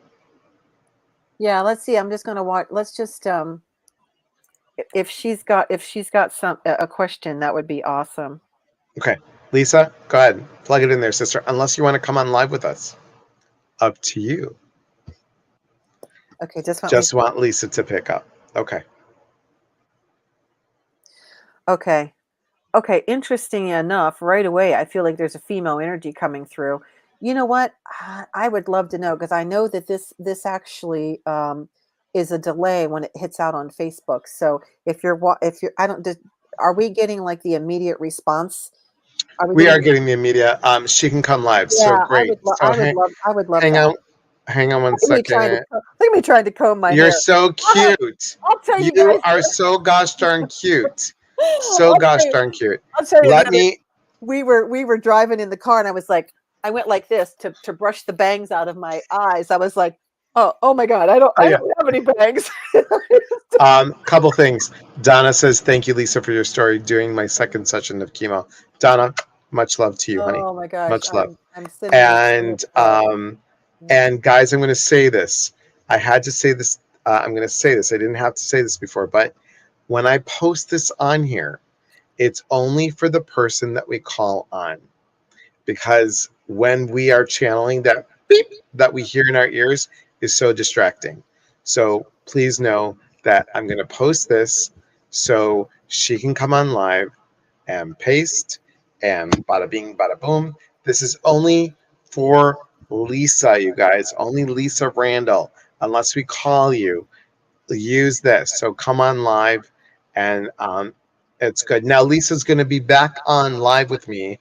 Yeah. Let's see. I'm just going to watch. Let's just, if she's got a question, that would be awesome. Okay. Lisa, go ahead. Plug it in there, sister. Unless you want to come on live with us. Up to you. Okay. Just want Lisa to pick up. Okay. Okay. Okay, interesting enough, right away, I feel like there's a female energy coming through. You know what? I would love to know, because I know that this actually is a delay when it hits out on Facebook. So if you're, I don't, are we getting like the immediate response? Are we We are getting? getting the immediate. She can come live. So Yeah, great. So I would love hang that. on. Hang on one Look at me trying to, second. look at me trying to comb my You're hair. so I'll cute. I'll tell you You guys. are so gosh darn cute. So I'll gosh tell you, darn cute. I'll tell you the Let other. me. We were driving in the car, and I was like, I went like this to brush the bangs out of my eyes. I was like, oh my god, Oh I yeah. don't have any bangs. Couple things. Donna says thank you, Lisa, for your story during my second session of chemo. Donna, much love to you, honey. Oh my gosh, Much love. I'm sending you so much And love. guys, I'm going to say this. I had to say this. I'm going to say this. I didn't have to say this before, but when I post this on here, it's only for the person that we call on, because when we are channeling, that beep that we hear in our ears is so distracting. So please know that I'm going to post this so she can come on live and paste and bada bing, bada boom. This is only for Lisa, you guys. Only Lisa Randall. Unless we call you, use this. So come on live, and it's good. Now Lisa's going to be back on live with me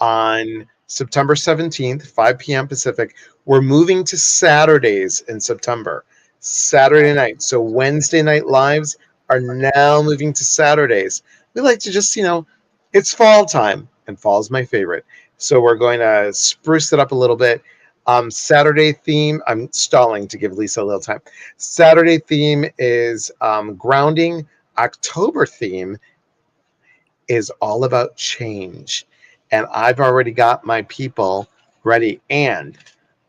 on September 17th, 5 p.m. Pacific. We're moving to Saturdays in September. Saturday night. So Wednesday night lives are now moving to Saturdays. We like to just, it's fall time, and fall is my favorite. So we're going to spruce it up a little bit. Saturday theme, I'm stalling to give Lisa a little time. Saturday theme is grounding. October theme is all about change. And I've already got my people ready. And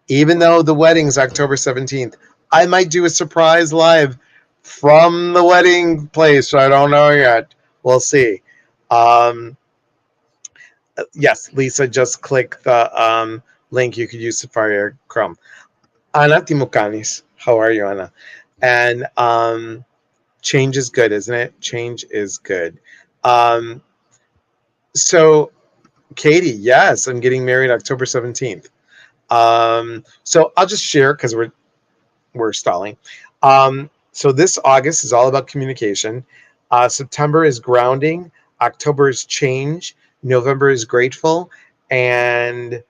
even though the wedding's October 17th, I might do a surprise live from the wedding place. I don't know yet. We'll see. Yes, Lisa, just click the link. You could use Safari or Chrome. Ana Timucanis. How are you, Ana? And change is good, isn't it? Change is good. So, Katie, yes, I'm getting married October 17th. So I'll just share because we're stalling. So this August is all about communication. September is grounding. October is change. November is grateful. And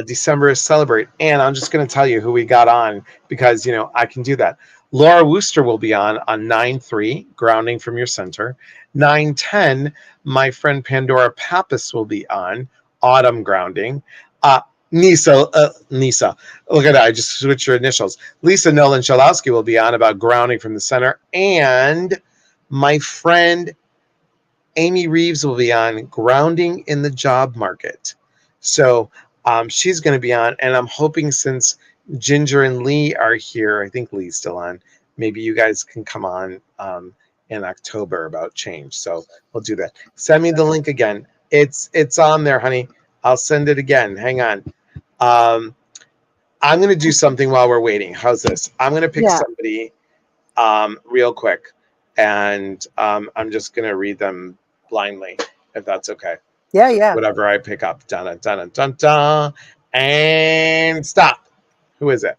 December is celebrate. And I'm just going to tell you who we got on because, I can do that. Laura Wooster will be on 9/3, grounding from your center. 9/10, my friend Pandora Pappas will be on autumn grounding. Nisa, look at that. I just switched your initials. Lisa Nolan Shalowski will be on about grounding from the center. And my friend Amy Reeves will be on grounding in the job market. So she's going to be on, and I'm hoping since Ginger and Lee are here, I think Lee's still on, maybe you guys can come on in October about change. So we'll do that. Send me the link again. It's on there, honey. I'll send it again. Hang on. I'm going to do something while we're waiting. How's this? I'm going to pick somebody real quick, and I'm just going to read them blindly, if that's okay. Yeah. Whatever I pick up. Dun, dun, dun, dun, and stop. Who is it?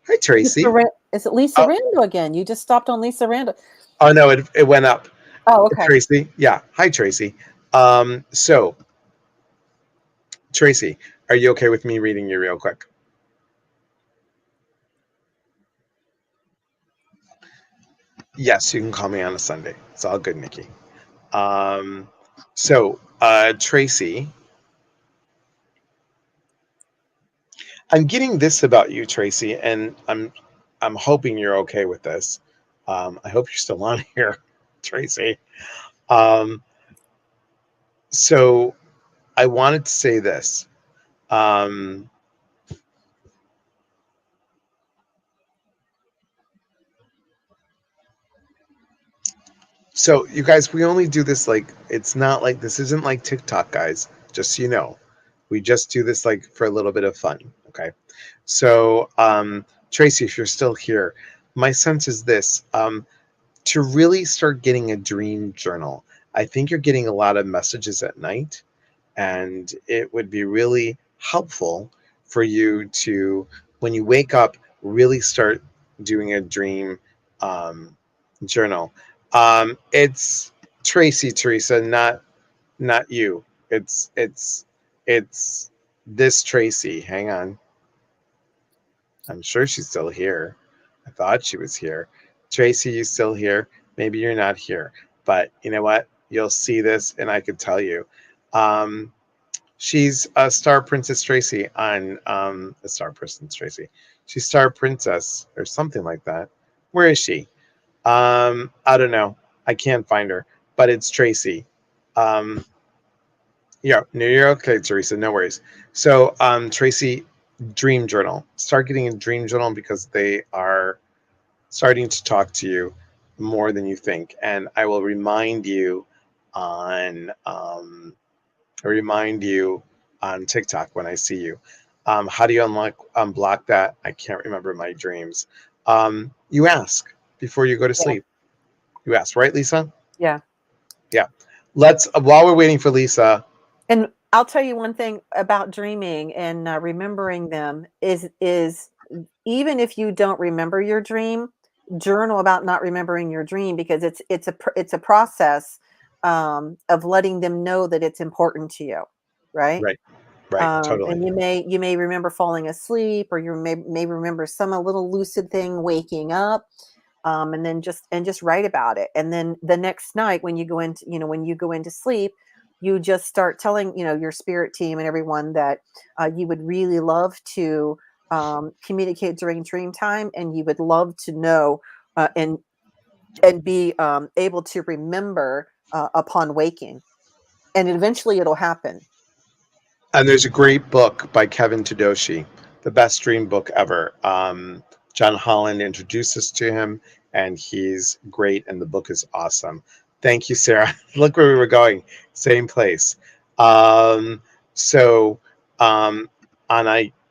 Hi, Tracy. Is it Lisa Randall again? You just stopped on Lisa Randall. Oh, no, it went up. Oh, okay. Tracy. Yeah. Hi, Tracy. So, Tracy, are you okay with me reading you real quick? Yes, you can call me on a Sunday. It's all good, Nikki. So, Tracy, I'm getting this about you, Tracy, and I'm hoping you're okay with this. I hope you're still on here, Tracy. So I wanted to say this. So you guys, we only do this it's not like this isn't like TikTok, guys. Just so you know, we just do this for a little bit of fun. Okay. So Tracy, if you're still here, my sense is this. To really start getting a dream journal, I think you're getting a lot of messages at night, and it would be really helpful for you to, when you wake up, really start doing a dream journal. It's Tracy, Teresa, not you. It's this Tracy. Hang on. I'm sure she's still here. I thought she was here. Tracy, you still here? Maybe you're not here. But you know what? You'll see this and I could tell you. She's a Star Princess Tracy on a Star Princess Tracy. She's Star Princess or something like that. Where is she? I don't know. I can't find her, but it's Tracy. Yeah, no, you're okay, Teresa. No worries. So, Tracy, dream journal. Start getting a dream journal because they are starting to talk to you more than you think. And I will remind you on TikTok when I see you. How do you unblock that? I can't remember my dreams. You ask before you go to sleep. You ask, right, Lisa? Yeah. Yeah. Let's while we're waiting for Lisa. And I'll tell you one thing about dreaming and remembering them is even if you don't remember your dream, journal about not remembering your dream because it's a process of letting them know that it's important to you, right? Right, totally. And you may remember falling asleep, or you may remember some a little lucid thing waking up, and then just write about it. And then the next night when you go into sleep, you just start telling your spirit team and everyone that you would really love to communicate during dream time, and you would love to know and be able to remember upon waking, and eventually it'll happen. And there's a great book by Kevin Tadeushi, the best dream book ever. John Holland introduced us to him, and he's great, and the book is awesome. Thank you, Sarah. Look where we were going. Same place.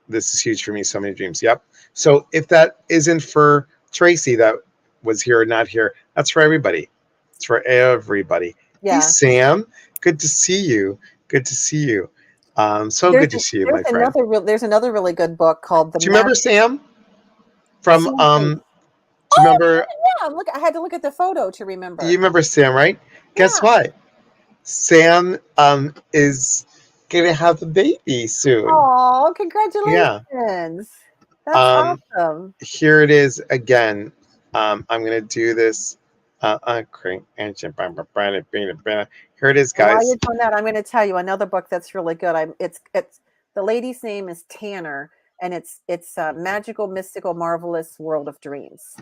This is huge for me. So many dreams. Yep. So if that isn't for Tracy that was here or not here, that's for everybody. It's for everybody. Yeah. Hey, Sam. Good to see you. Good to see you. Good to see you, my friend. There's another really good book called Do you remember Sam? From Sam. Do you remember? Yeah, look, I had to look at the photo to remember. You remember Sam, right? Guess what? Sam is gonna have a baby soon. Oh, Yeah. congratulations. That's Um, awesome. here it is again. I'm gonna do this. Here it is, And while guys. you're doing that, I'm going to tell you another book that's really good. It's the lady's name is Tanner, and it's Magical, Mystical, Marvelous World of Dreams.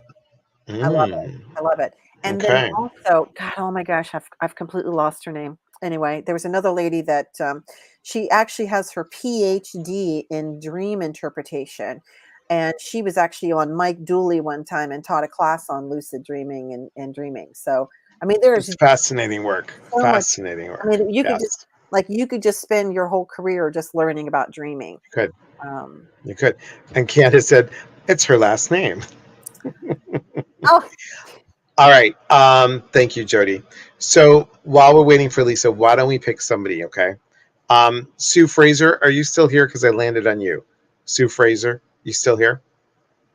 I love it. Mm, I love it. And then okay. also, God, oh my gosh, I've completely lost her name. Anyway, there was another lady that she actually has her PhD in dream interpretation. And she was actually on Mike Dooley one time and taught a class on lucid dreaming and dreaming. So, I mean, there's It's fascinating work. so much. Fascinating I work. mean, Yes. you could just spend your whole career just learning about dreaming. Good. Um, You could. And Candace said it's her last name. oh, All right. Thank you, Jody. So while we're waiting for Lisa, why don't we pick somebody? Okay. Sue Fraser, are you still here? Because I landed on you. Sue Fraser, you still here?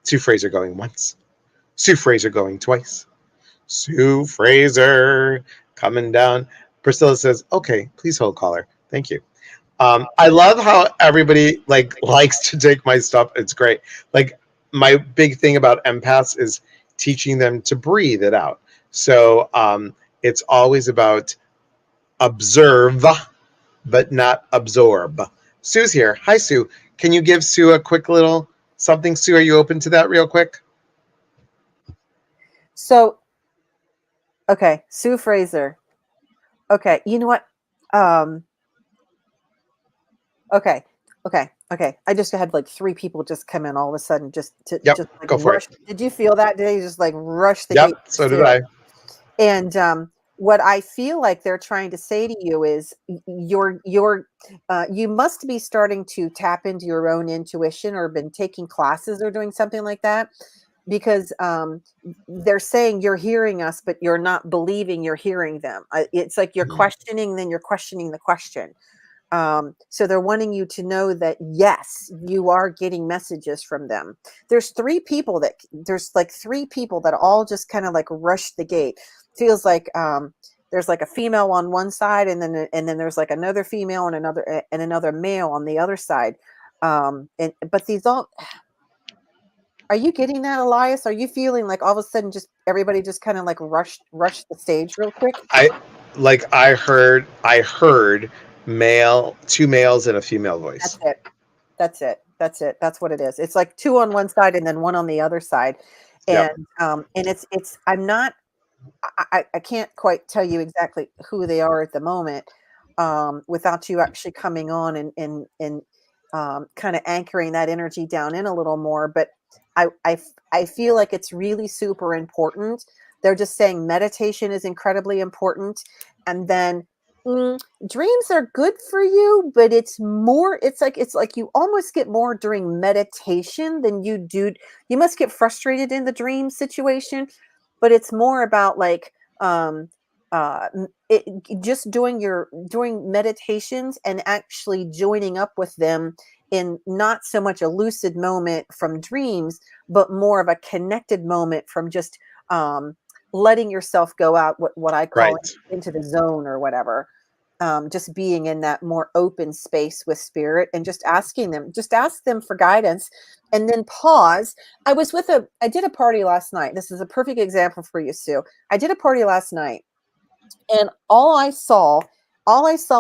Sue Fraser going once. Sue Fraser going twice. Sue Fraser coming down. Priscilla says, "Okay, please hold caller. Thank you." I love how everybody likes to take my stuff. It's great. Like my big thing about empaths is teaching them to breathe it out. So it's always about observe, but not absorb. Sue's here. Hi, Sue. Can you give Sue a quick little something? Sue, are you open to that real quick? so okay, Sue Fraser. Okay, you know what? Um, okay, okay. I just had like three people just come in all of a sudden, Yep, just like go for it. rush. Did you feel that? Did they just like rush the gate Yep, for so did Sue? I. And what I feel like they're trying to say to you is you must be starting to tap into your own intuition or been taking classes or doing something like that because they're saying you're hearing us, but you're not believing you're hearing them. It's like you're questioning, then you're questioning the question. So they're wanting you to know that yes, you are getting messages from them. There's like three people that all just kind of like rushed the gate. Feels like there's like a female on one side, and then there's like another female and another male on the other side. And but these all are you getting that, Elias? Are you feeling like all of a sudden just everybody just kind of like rushed the stage real quick? I heard male, two males and a female That's voice. it. That's what it is. It's like two on one side and then one on the other side. Yep. And it's I'm not I can't quite tell you exactly who they are at the moment without you actually coming on and kind of anchoring that energy down in a little more. But I feel like it's really super important. They're just saying meditation is incredibly important. And then mm, dreams are good for you, but it's like you almost get more during meditation than you do. You must get frustrated in the dream situation, but it's more about like just doing meditations and actually joining up with them in not so much a lucid moment from dreams, but more of a connected moment from just letting yourself go out, what I call Right. into the zone or whatever. Just being in that more open space with spirit and just ask them for guidance and then pause. I did a party last night. This is a perfect example for you, Sue. I did a party last night and all I saw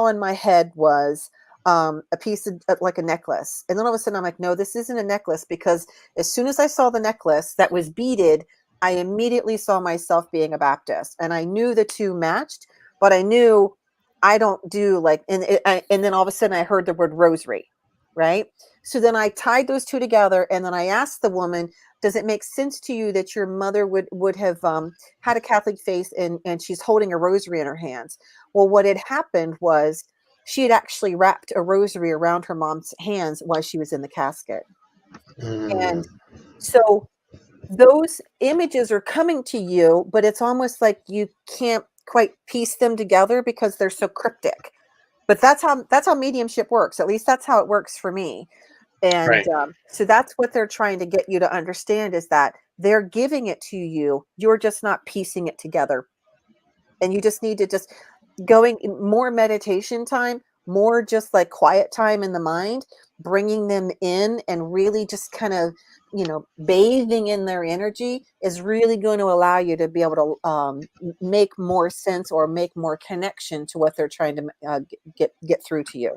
in my head was a piece of like a necklace. And then all of a sudden I'm like, no, this isn't a necklace because as soon as I saw the necklace that was beaded, I immediately saw myself being a Baptist. And I knew the two matched, but I knew I don't do like, and then all of a sudden I heard the word rosary, right? So then I tied those two together and then I asked the woman, does it make sense to you that your mother would have had a Catholic faith and she's holding a rosary in her hands? Well, what had happened was she had actually wrapped a rosary around her mom's hands while she was in the casket. Mm, And so those images are coming to you, but it's almost like you can't quite piece them together because they're so cryptic. But that's how mediumship works. At least that's how it works for me. And right. so that's what they're trying to get you to understand is that they're giving it to you. You're just not piecing it together. And you just need to just going more meditation time more just like quiet time in the mind, bringing them in and really just kind of, bathing in their energy is really going to allow you to be able to make more sense or make more connection to what they're trying to get through to you.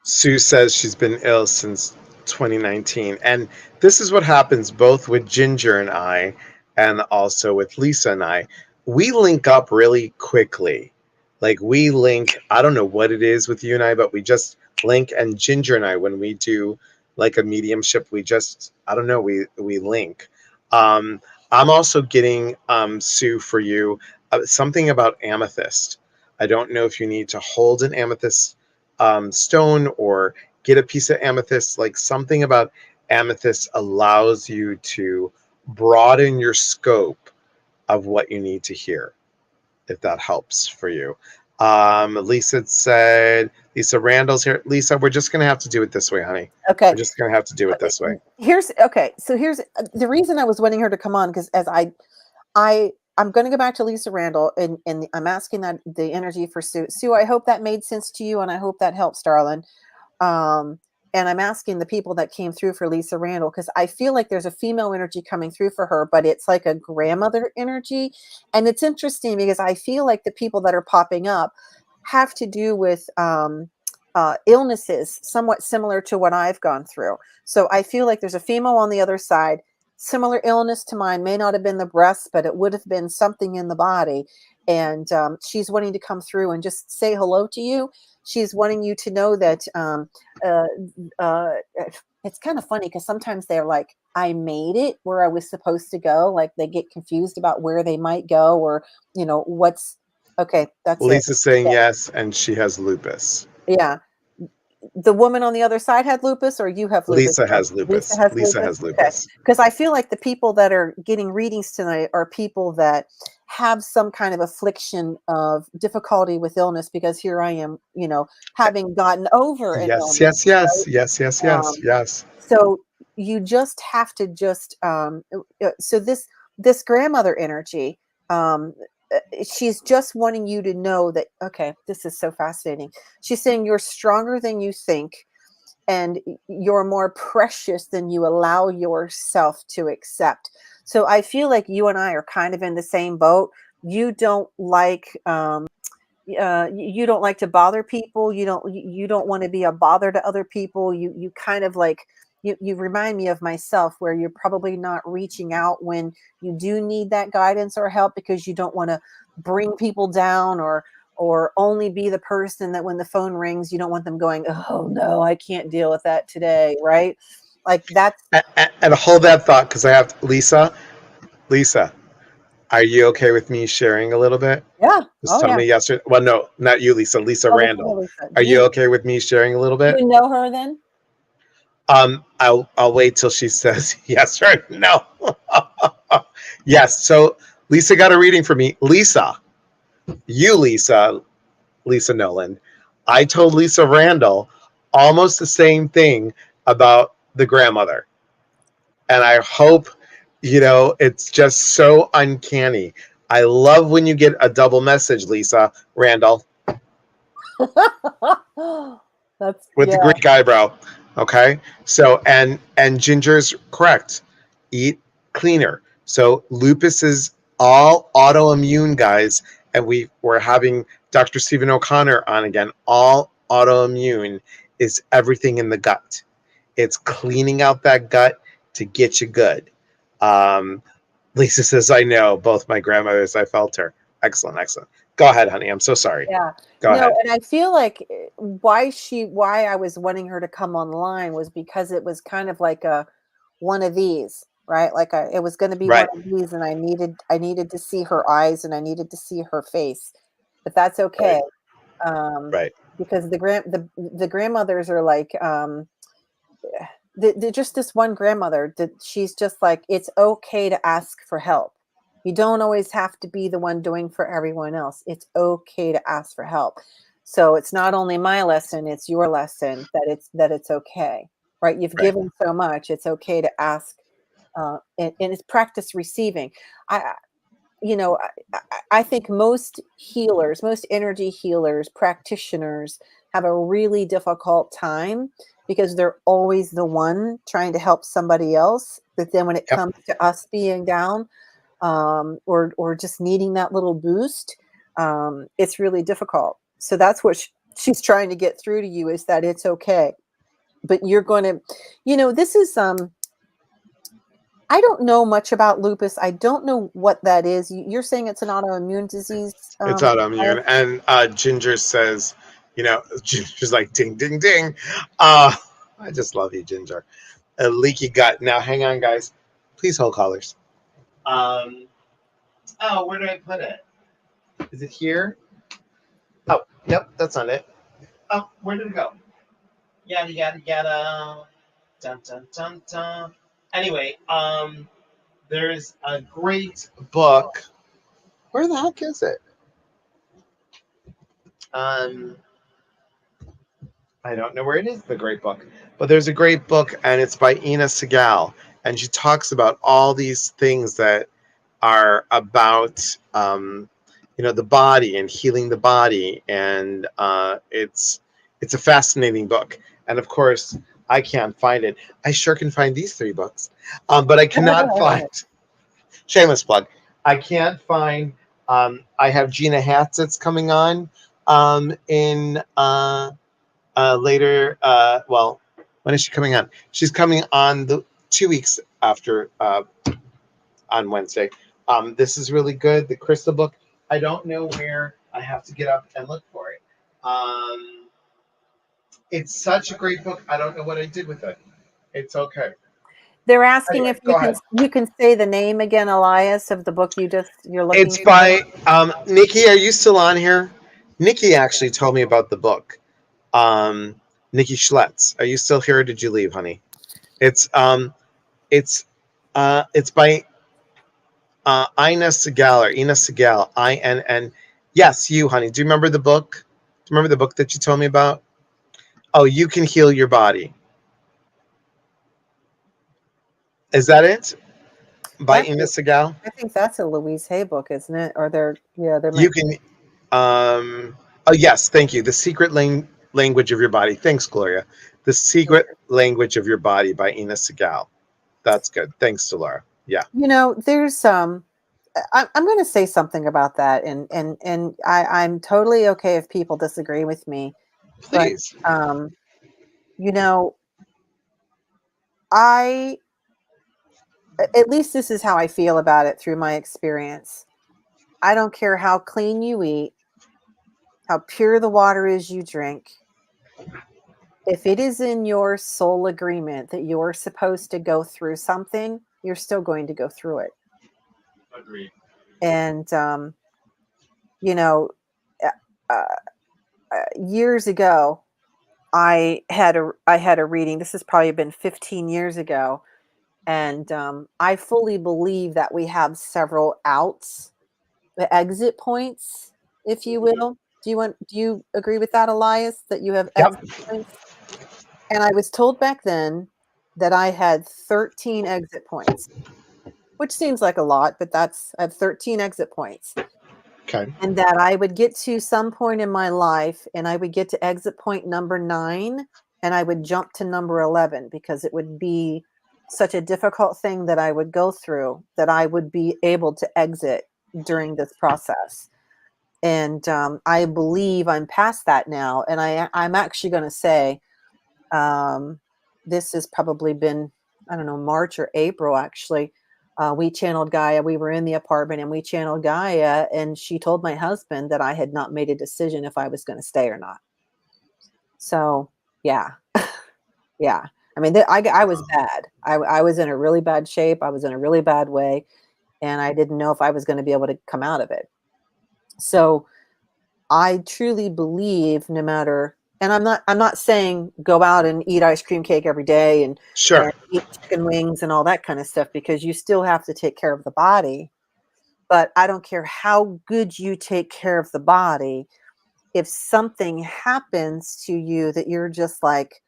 Sue says she's been ill since 2019. And this is what happens both with Ginger and I, and also with Lisa and I. We link up really quickly. Like we link, I don't know what it is with you and I, but we just link. And Ginger and I, when we do like a mediumship, we just, I don't know, we link. I'm also getting, Sue, for you, something about amethyst. I don't know if you need to hold an amethyst stone or get a piece of amethyst. Like something about amethyst allows you to broaden your scope of what you need to hear, if that helps for you. Lisa said, Lisa Randall's here. Lisa, we're just going to have to do it this way, honey. Okay. We're just going to have to do it this way. Here's the reason I was wanting her to come on, because as I'm going to go back to Lisa Randall, and I'm asking that the energy for Sue. Sue, I hope that made sense to you, and I hope that helps, darling. And I'm asking the people that came through for Lisa Randall, because I feel like there's a female energy coming through for her, but it's like a grandmother energy. And it's interesting because I feel like the people that are popping up have to do with illnesses somewhat similar to what I've gone through. So I feel like there's a female on the other side, similar illness to mine, may not have been the breast, but it would have been something in the body. And she's wanting to come through and just say hello to you. She's wanting you to know that it's kind of funny because sometimes they're like, I made it where I was supposed to go. Like they get confused about where they might go, or, what's okay. That's Lisa's saying yeah. yes, and she has lupus. Yeah. The woman on the other side had lupus, or you have lupus? Lisa has lupus. Lisa has Okay. lupus. Because I feel like the people that are getting readings tonight are people that have some kind of affliction of difficulty with illness, because here I am, having gotten over an Yes, illness. yes, yes, Right? yes, yes, yes, Um, yes. so you just have to just so this grandmother energy, um she's just wanting you to know that, okay, this is so fascinating. She's saying you're stronger than you think, and you're more precious than you allow yourself to accept. So I feel like you and I are kind of in the same boat. You don't like you don't like to bother people. You don't want to be a bother to other people. You kind of like, you remind me of myself, where you're probably not reaching out when you do need that guidance or help, because you don't want to bring people down, or only be the person that when the phone rings, you don't want them going, oh no, I can't deal with that today, right? Like that's And hold that thought, because I have to, Lisa, are you okay with me sharing a little bit? yeah. Just Oh tell yeah. me yes or, well, no, not you, Lisa Oh, this is Randall. Lisa. Are you okay with me sharing a little Do bit? you know her then? I'll wait till she says yes or no. Yes. So Lisa got a reading for me. Lisa, Lisa Nolan. I told Lisa Randall almost the same thing about the grandmother. And I hope, it's just so uncanny. I love when you get a double message, Lisa Randall, That's with yeah. the Greek eyebrow. Okay. So, and Ginger's correct. Eat cleaner. So lupus is all autoimmune, guys. And we're having Dr. Stephen O'Connor on again. All autoimmune is everything in the gut. It's cleaning out that gut to get you good. Um, Lisa says, I know both my grandmothers, I felt her. Excellent, excellent. Go ahead, honey. I'm so sorry. Yeah. Go No, ahead. and I feel like why I was wanting her to come online was because it was kind of like a one of these, right? Like it was going to be one Right, of these, and I needed to see her eyes, and I needed to see her face. But that's right, okay. Um right, because the grandmothers are like they're just this one grandmother that she's just like, it's okay to ask for help. You don't always have to be the one doing for everyone else. It's okay to ask for help. So it's not only my lesson, it's your lesson, that it's okay, right? You've right. given so much, it's okay to ask, and it's practice receiving. I you know, I think most healers, most energy healers, practitioners have a really difficult time because they're always the one trying to help somebody else. But then when it Yep. comes to us being down, or just needing that little boost, it's really difficult. So that's what she's trying to get through to you, is that it's okay. But you're going to, this is, I don't know much about lupus. I don't know what that is. You're saying it's an autoimmune disease. It's autoimmune. And Ginger says, Ginger's like, ding, ding, ding. I just love you, Ginger. A leaky gut. Now, hang on, guys. Please hold callers. Where did I put it? Is it here? Oh, yep, that's not it. Oh, where did it go? Yada, yada, yada. Dun, dun, dun, dun. Anyway, there's a great book. Where the heck is it? I don't know where it is, the great book. But there's a great book, and it's by Ina Segal. And she talks about all these things that are about, the body and healing the body. And it's a fascinating book. And of course, I can't find it. I sure can find these 3 books. But I cannot find, shameless plug, I can't find, I have Gina Hatzett's coming on in later. Well, when is she coming on? She's coming on the 2 weeks after, on Wednesday. This is really good. The Crystal book. I don't know where. I have to get up and look for it. It's such a great book. I don't know what I did with it. It's okay. They're asking Anyway, if go ahead. you can say the name again, Elias, of the book you're looking It's for. by Nikki. Are you still on here? Nikki actually told me about the book. Nikki Schletz. Are you still here or did you leave, honey? It's by Ina Segal, or Ina Segal, INN. Yes, you, honey. Do you remember the book? Do you remember the book that you told me about? Oh, You Can Heal Your Body. Is that it? By Ina Segal? I think that's a Louise Hay book, isn't it? Or there You might. can. Oh yes, thank you. The Secret Language of Your Body. Thanks, Gloria. The Secret Language of Your Body by Ina Segal. That's good. Thanks to Laura. Yeah. There's I'm going to say something about that, and I'm totally okay if people disagree with me. Please. But I, at least this is how I feel about it through my experience. I don't care how clean you eat, how pure the water is you drink. If it is in your soul agreement that you're supposed to go through something, you're still going to go through it. Agreed. And, years ago, I had a reading. This has probably been 15 years ago. And I fully believe that we have several outs, the exit points, if you will. Do you agree with that, Elias, that you have Yep. exit points? And I was told back then that I had 13 exit points, which seems like a lot, but I have 13 exit points. Okay. And that I would get to some point in my life and I would get to exit point number 9 and I would jump to number 11 because it would be such a difficult thing that I would go through that I would be able to exit during this process. And I believe I'm past that now. And I'm actually going to say this has probably been, I don't know, March or April, actually. We channeled Gaia. We were in the apartment and we channeled Gaia. And she told my husband that I had not made a decision if I was going to stay or not. So, yeah. Yeah. I mean, I was bad. I was in a really bad shape. I was in a really bad way. And I didn't know if I was going to be able to come out of it. So I truly believe no matter, and I'm not saying go out and eat ice cream cake every day and eat chicken wings and all that kind of stuff, because you still have to take care of the body. But I don't care how good you take care of the body. If something happens to you that you're just like,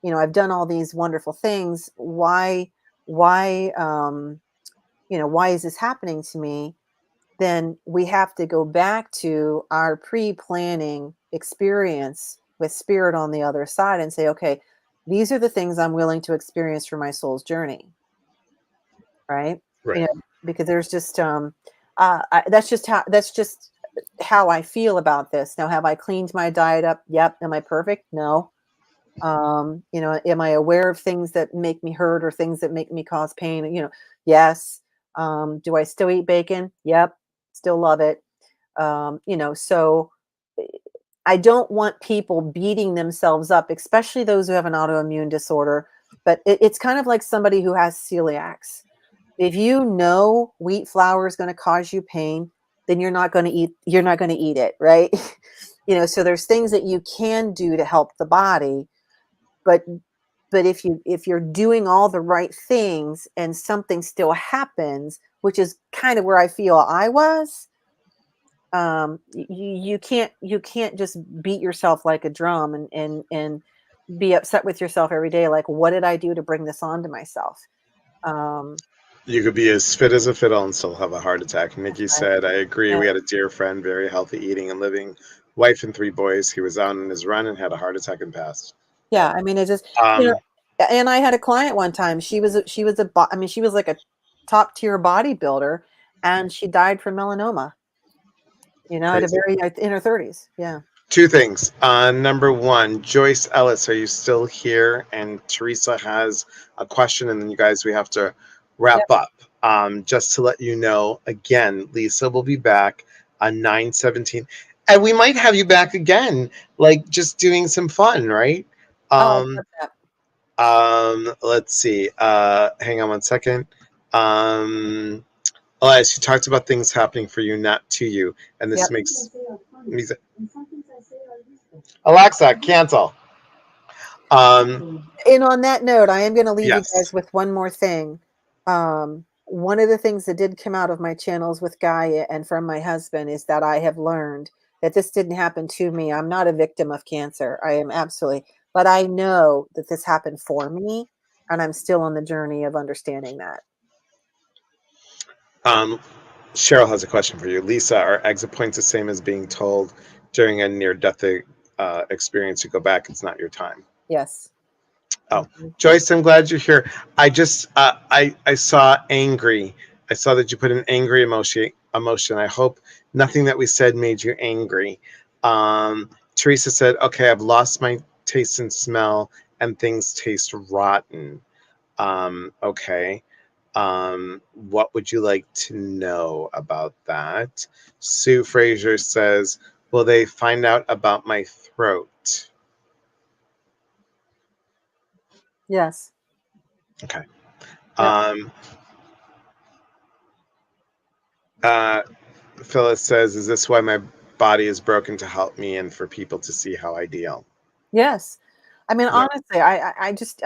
I've done all these wonderful things. Why is this happening to me? Then we have to go back to our pre-planning experience with spirit on the other side and say, okay, these are the things I'm willing to experience for my soul's journey. Right. You Right. know, because there's just, that's just how I feel about this. Now, have I cleaned my diet up? Yep. Am I perfect? No. You know, am I aware of things that make me hurt or things that make me cause pain? You know, yes. Do I still eat bacon? Yep. Still love it. You know, so I don't want people beating themselves up, especially those who have an autoimmune disorder. But it's kind of like somebody who has celiacs. If you know wheat flour is going to cause you pain, then you're not going to eat it, right? You know, so there's things that you can do to help the body, but if you're doing all the right things and something still happens, which is kind of where I feel I was, you can't just beat yourself like a drum and be upset with yourself every day, like, what did I do to bring this on to myself? um You could be as fit as a fiddle and still have a heart attack. Nikki right. said, I agree. Yeah. We had a dear friend, very healthy eating and living, wife and 3 boys. He was out on his run and had a heart attack and passed. Yeah, Yep. I mean, it just, you know, Um, and I had a client one time. I mean, she was like a top tier bodybuilder, and she died from melanoma. You know, at a crazy. very in her 30s. Yeah. 2 things. Number one, Joyce Ellis, are you still here? And Teresa has a question, and then you guys, we have to wrap Yep. up. Just to let you know, again, Lisa will be back on 9/17, and we might have you back again, like just doing some fun, right? Oh, I Um, love that. let's see. Hang on one second. Um, Elias, you talked about things happening for you, not to you, and this Yep. makes me. Alexa, cancel. Um, And on that note, I am going to leave you guys yes. with one more thing. One of the things that did come out of my channels with Gaia and from my husband is that I have learned that this didn't happen to me. I'm not a victim of cancer. I am absolutely, but I know that this happened for me, and I'm still on the journey of understanding that. Um, Cheryl has a question for you. Lisa, are exit points the same as being told during a near-death experience to go back? It's not your time. Yes. Oh, Mhm. Joyce, I'm glad you're here. I just I saw angry. I saw that you put an angry emotion. I hope nothing that we said made you angry. Teresa said, "Okay, I've lost my taste and smell, and things taste rotten." Okay. What would you like to know about that? Sue Frazier says, "Will they find out about my throat?" Yes. Okay. Yep. Um, uh, Phyllis says, "Is this why my body is broken to help me and for people to see how I deal?" Yes. I mean, Yeah, honestly, I just,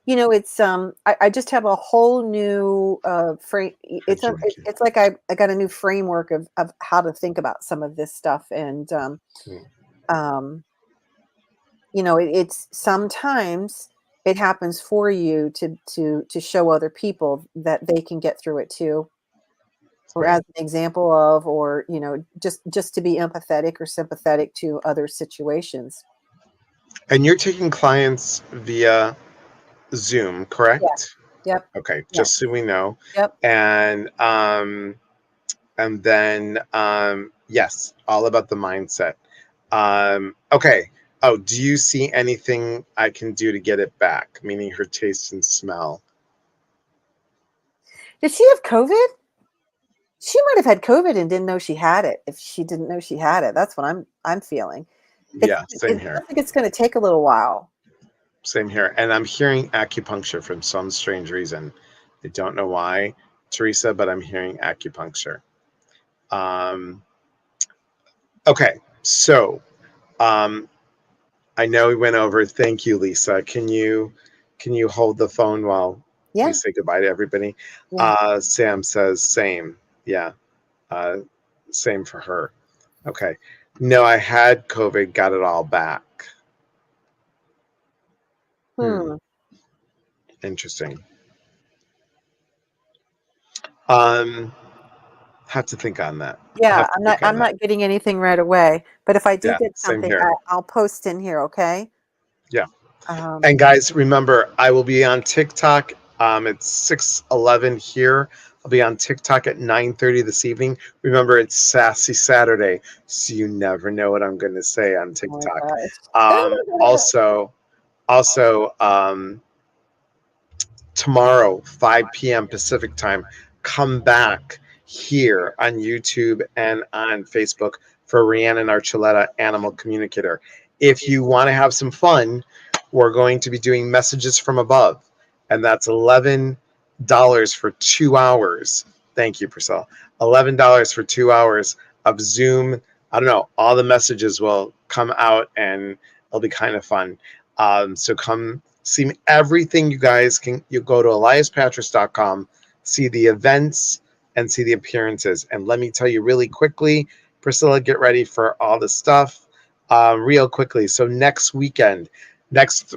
you know, it's, I just have a whole new, frame. thank you, Nikki. It's like I got a new framework of how to think about some of this stuff. And, Mm. um, you know, it's sometimes it happens for you to show other people that they can get through it too, or as Right. an example of, or, you know, just to be empathetic or sympathetic to other situations. And you're taking clients via Zoom, Yeah. correct? Yep. Okay, Yeah. just so we know. Yep. And then yes, all about the mindset. Okay. Oh, do you see anything I can do to get it back? Meaning her taste and smell. Did she have COVID? She might have had COVID and didn't know she had it. If she didn't know she had it, that's what I'm feeling. Yeah, same I here. think it's going to take a little while. Same here. And I'm hearing acupuncture from some strange reason. I don't know why, Teresa, but I'm hearing acupuncture. Um, okay, so um, I know we went over. Thank you, Lisa. Can you hold the phone while we Yeah, say goodbye to everybody? yeah. Sam says same. Yeah, uh, same for her. Okay. No, I had COVID. Got it all back. Hmm. Hmm. Interesting. Um, Have to think on that. I Yeah, have to think on I'm that. not getting anything right away, but if I do Yeah, get same something, here. I'll post in here, okay? Yeah. Um, And guys, remember, I will be on TikTok. It's 6:11 here. I'll be on TikTok at 9:30 this evening. Remember, it's Sassy Saturday, so you never know what I'm going to say on oh my TikTok. gosh. Also, tomorrow, 5 p.m. Pacific time, come back here on YouTube and on Facebook for Rhiannon Archuleta, Animal Communicator. If you want to have some fun, we're going to be doing messages from above, and that's $11 for 2 hours. Thank you, Priscilla. $11 for 2 hours of Zoom. I don't know. All the messages will come out, and it'll be kind of fun. So come see me. Everything you guys can. You go to eliaspatris.com, see the events and see the appearances. And let me tell you really quickly, Priscilla, get ready for all the stuff real quickly. So next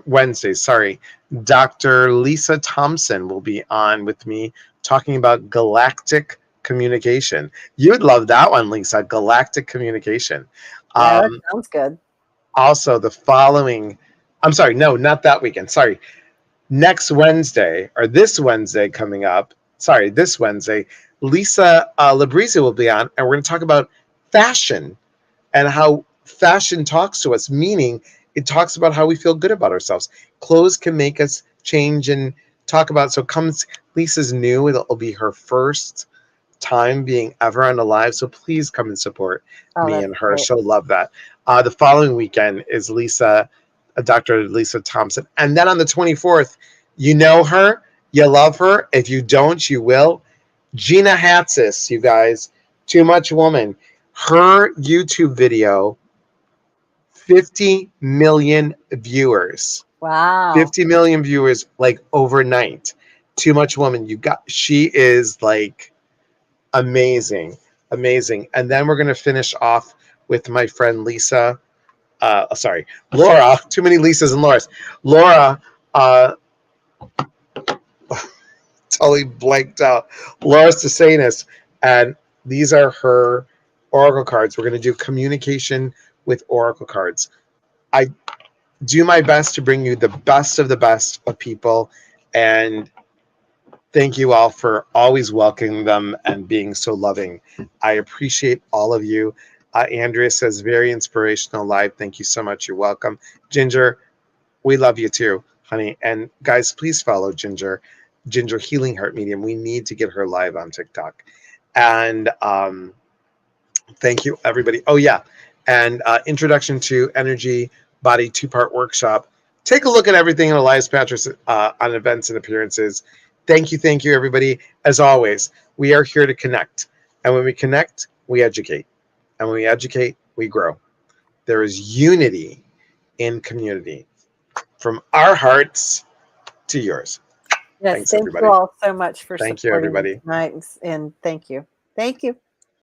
Wednesday, sorry, Dr. Lisa Thompson will be on with me talking about galactic communication. You'd love that one, Lisa, galactic communication. Yeah, that Um, sounds good. also, I'm sorry, no, not that weekend. Sorry, next Wednesday or this Wednesday coming up. Sorry, this Wednesday, Lisa Labrizia will be on, and we're going to talk about fashion and how fashion talks to us, meaning it talks about how we feel good about ourselves. Clothes can make us change and talk about. So comes Lisa's new. It'll be her first time being ever on a live. So please come and support Oh, me that's and her. great. She'll love that. The following weekend is Dr. Lisa Thompson. And then on the 24th, you know her, you love her. If you don't, you will. Gina Hatzis, you guys, Too Much Woman. Her YouTube video, 50 million viewers. Wow. 50 million viewers like overnight. Too Much Woman. She is like amazing. Amazing. And then we're going to finish off with my friend Lisa. Laura. Too many Lisas and Lauras. Laura, uh, totally blanked out. Laura Stasanis. And these are her oracle cards. We're going to do communication with oracle cards. I do my best to bring you the best of people. And thank you all for always welcoming them and being so loving. I appreciate all of you. Andrea says, very inspirational live. Thank you so much. You're welcome. Ginger, we love you too, honey. And guys, please follow Ginger Healing Heart Medium. We need to get her live on TikTok. And thank you, everybody. Oh, yeah. And Introduction to Energy Body 2-part workshop. Take a look at everything in Elias Patris on events and appearances. Thank you, everybody. As always, we are here to connect. And when we connect, we educate. And when we educate, we grow. There is unity in community. From our hearts to yours. Yes, Thanks, thank you everybody. all so much for Thank you, supporting me everybody. tonight, and thank you. Thank you.